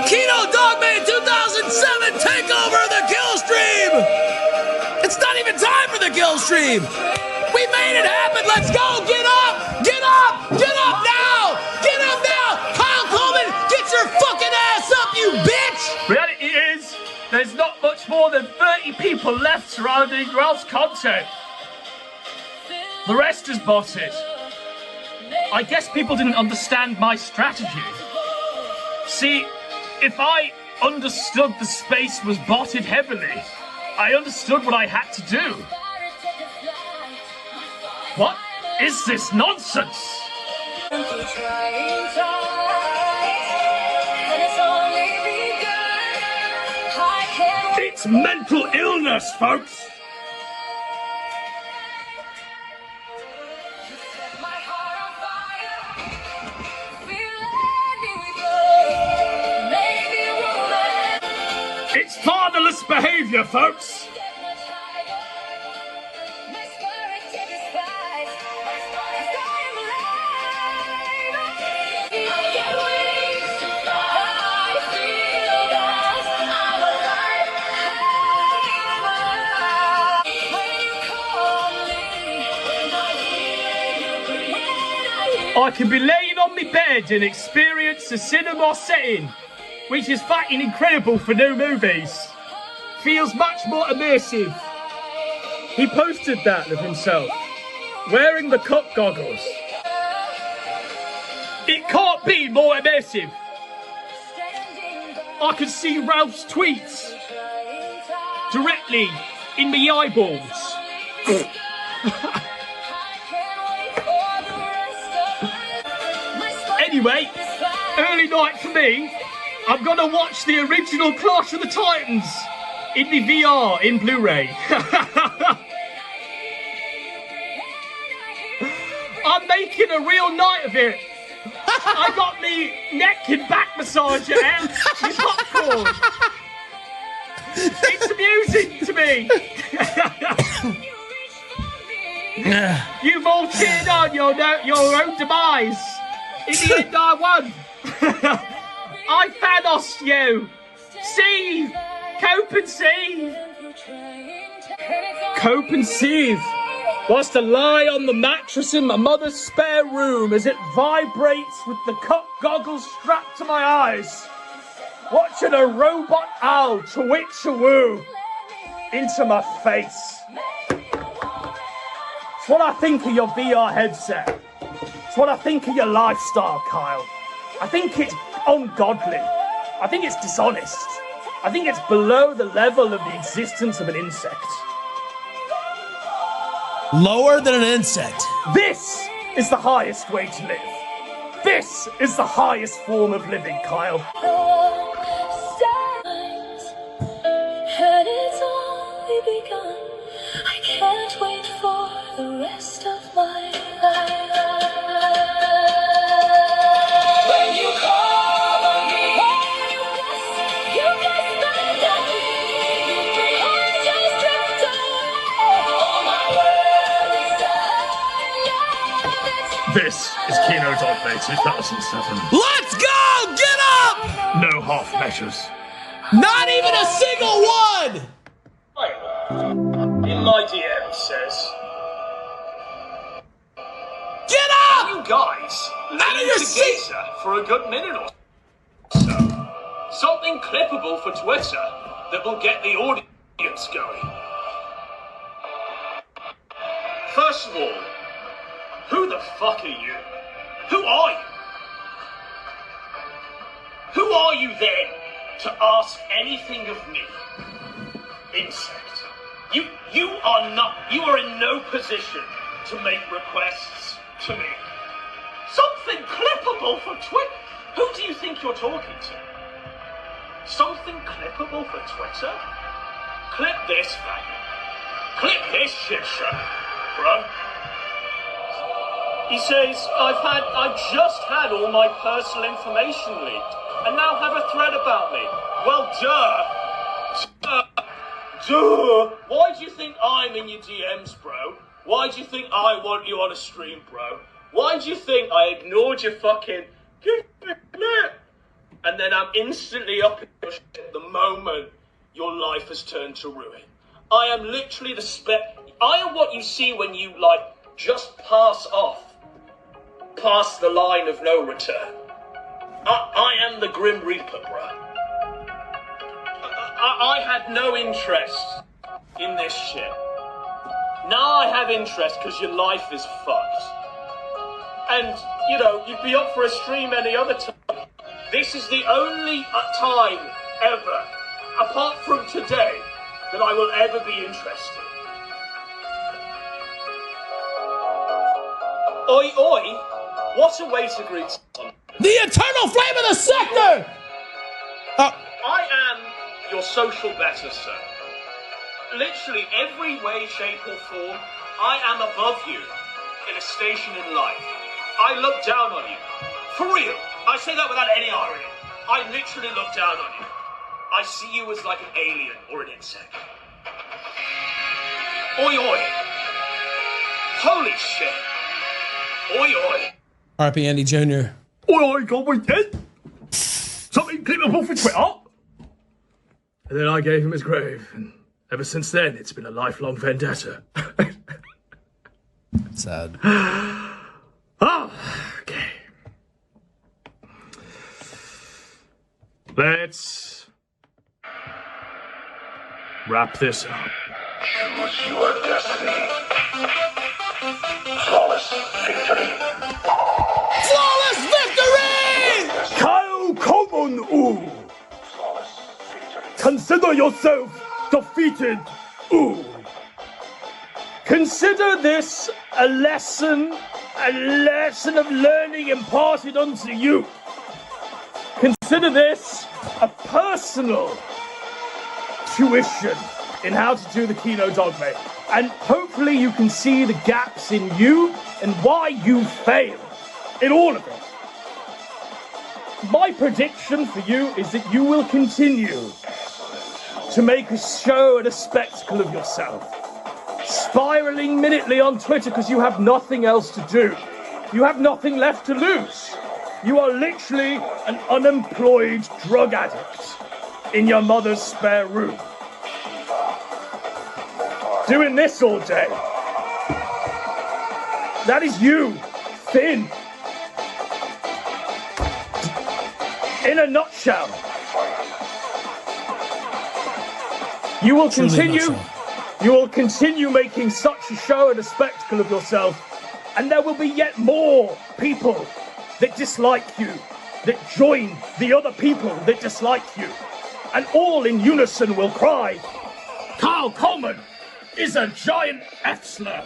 Kino Dogme 2007 Takeover the Killstream! It's not even time for the Killstream! We made it happen! Let's go! Get up! Get up! Get up now! Get up now! Kyle Coleman, get your fucking ass up, you bitch! Reality is, there's not much more than 30 people left surrounding Ralph's content. The rest is botted. I guess people didn't understand my strategy. See, if I understood the space was botted heavily, I understood what I had to do. What is this nonsense? It's mental illness, folks. It's fatherless behavior, folks. I can be laying on my bed and experience a cinema setting, which is fucking incredible for new movies. Feels much more immersive. He posted that of himself, wearing the cop goggles. It can't be more immersive. I can see Ralph's tweets directly in my eyeballs. Anyway, early night for me. I'm gonna watch the original Clash of the Titans in the VR in Blu-ray. I'm making a real night of it. I got me neck and back massager and my popcorn. It's amusing to me. You've all cheered on your own demise. In the end, I won. I Thanos you. Seethe. Cope and seethe. Cope and seethe. Whilst I lie on the mattress in my mother's spare room as it vibrates with the cop goggles strapped to my eyes, watching a robot owl twitch a woo into my face. It's what I think of your VR headset. It's what I think of your lifestyle, Kyle. I think it's ungodly. I think it's dishonest. I think it's below the level of the existence of an insect. Lower than an insect. This is the highest way to live. This is the highest form of living, Kyle. And it's only begun. I can't wait for the rest of my life. When you call on me, you bless my day. I just drift away. All my worries This is Kino Dogme 2007. Let's go! Get up! No half measures. Not even a single one! In my DM says, Get up! you guys Out of your seat! for a good minute or so. Something clippable for Twitter that will get the audience going. First of all, who the fuck are you? Who are you? Who are you then to ask anything of me? Insect. You are in no position to make requests to me. Some Something clippable for Twitter? Who do you think you're talking to? Something clippable for Twitter? Clip this, faggot. Clip this shit show, bro. He says, I just had all my personal information leaked, and now have a thread about me. Well, duh. Why do you think I'm in your DMs, bro? Why do you think I want you on a stream, bro? Why do you think I ignored your fucking and then I'm instantly up in your shit the moment your life has turned to ruin? I am literally I am what you see when you, like, just pass the line of no return. I am the Grim Reaper, bro. I had no interest in this shit. Now I have interest because your life is fucked. And, you know, you'd be up for a stream any other time. This is the only time ever, apart from today, that I will ever be interested. Oi, oi, what a way to greet someone. The eternal flame of the sector! I am your social better, sir. Literally every way, shape or form, I am above you in a station in life. I look down on you. For real. I say that without any irony. I literally look down on you. I see you as like an alien or an insect. Oi, oi. Holy shit. Oi, oi. RP Andy Jr. Oi, I got weekend. Something clippable for Twitter. And then I gave him his grave, and ever since then, it's been a lifelong vendetta. Sad. Okay. Let's wrap this up. Choose your destiny. Flawless victory. Flawless victory! Kyle Common, ooh! Flawless victory. Consider yourself defeated, ooh! Consider this a lesson of learning imparted unto you. Consider this a personal tuition in how to do the Kino Dogme. And hopefully you can see the gaps in you and why you failed in all of it. My prediction for you is that you will continue to make a show and a spectacle of yourself, spiraling minutely on Twitter because you have nothing else to do. You have nothing left to lose. You are literally an unemployed drug addict in your mother's spare room, doing this all day. That is you, Finn. In a nutshell. You will continue making such a show and a spectacle of yourself, and there will be yet more people that dislike you, that join the other people that dislike you, and all in unison will cry, Kyle Coleman is a giant F-slur.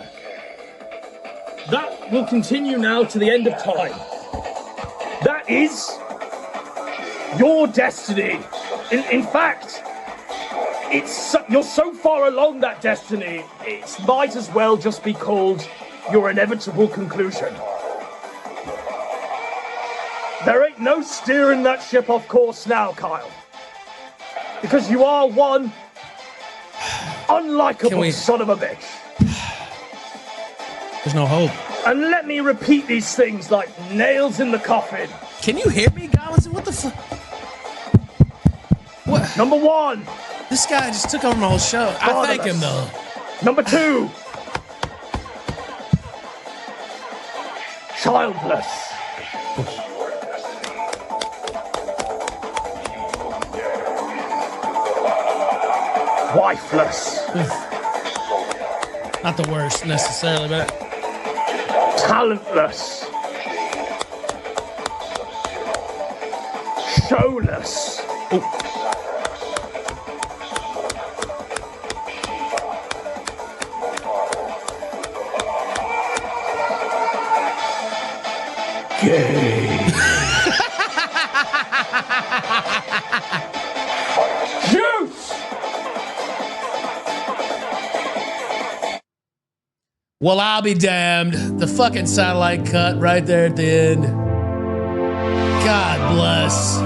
That will continue now to the end of time. That is your destiny. In fact, you're so far along that destiny, it might as well just be called your inevitable conclusion. There ain't no steering that ship off course now, Kyle. Because you are one unlikable son of a bitch. There's no hope. And let me repeat these things like nails in the coffin. Can you hear me, Godwinson? What the fuck? What? Number one. This guy just took over my whole show. I thank him, though. Number two. Childless. Wifeless. Not the worst, necessarily, but... Talentless. Showless. Ooh. game. Juice! Well, I'll be damned. The fucking satellite cut right there at the end. God bless.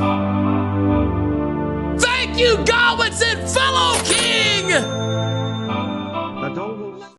Thank you, Goblins and Fellow King!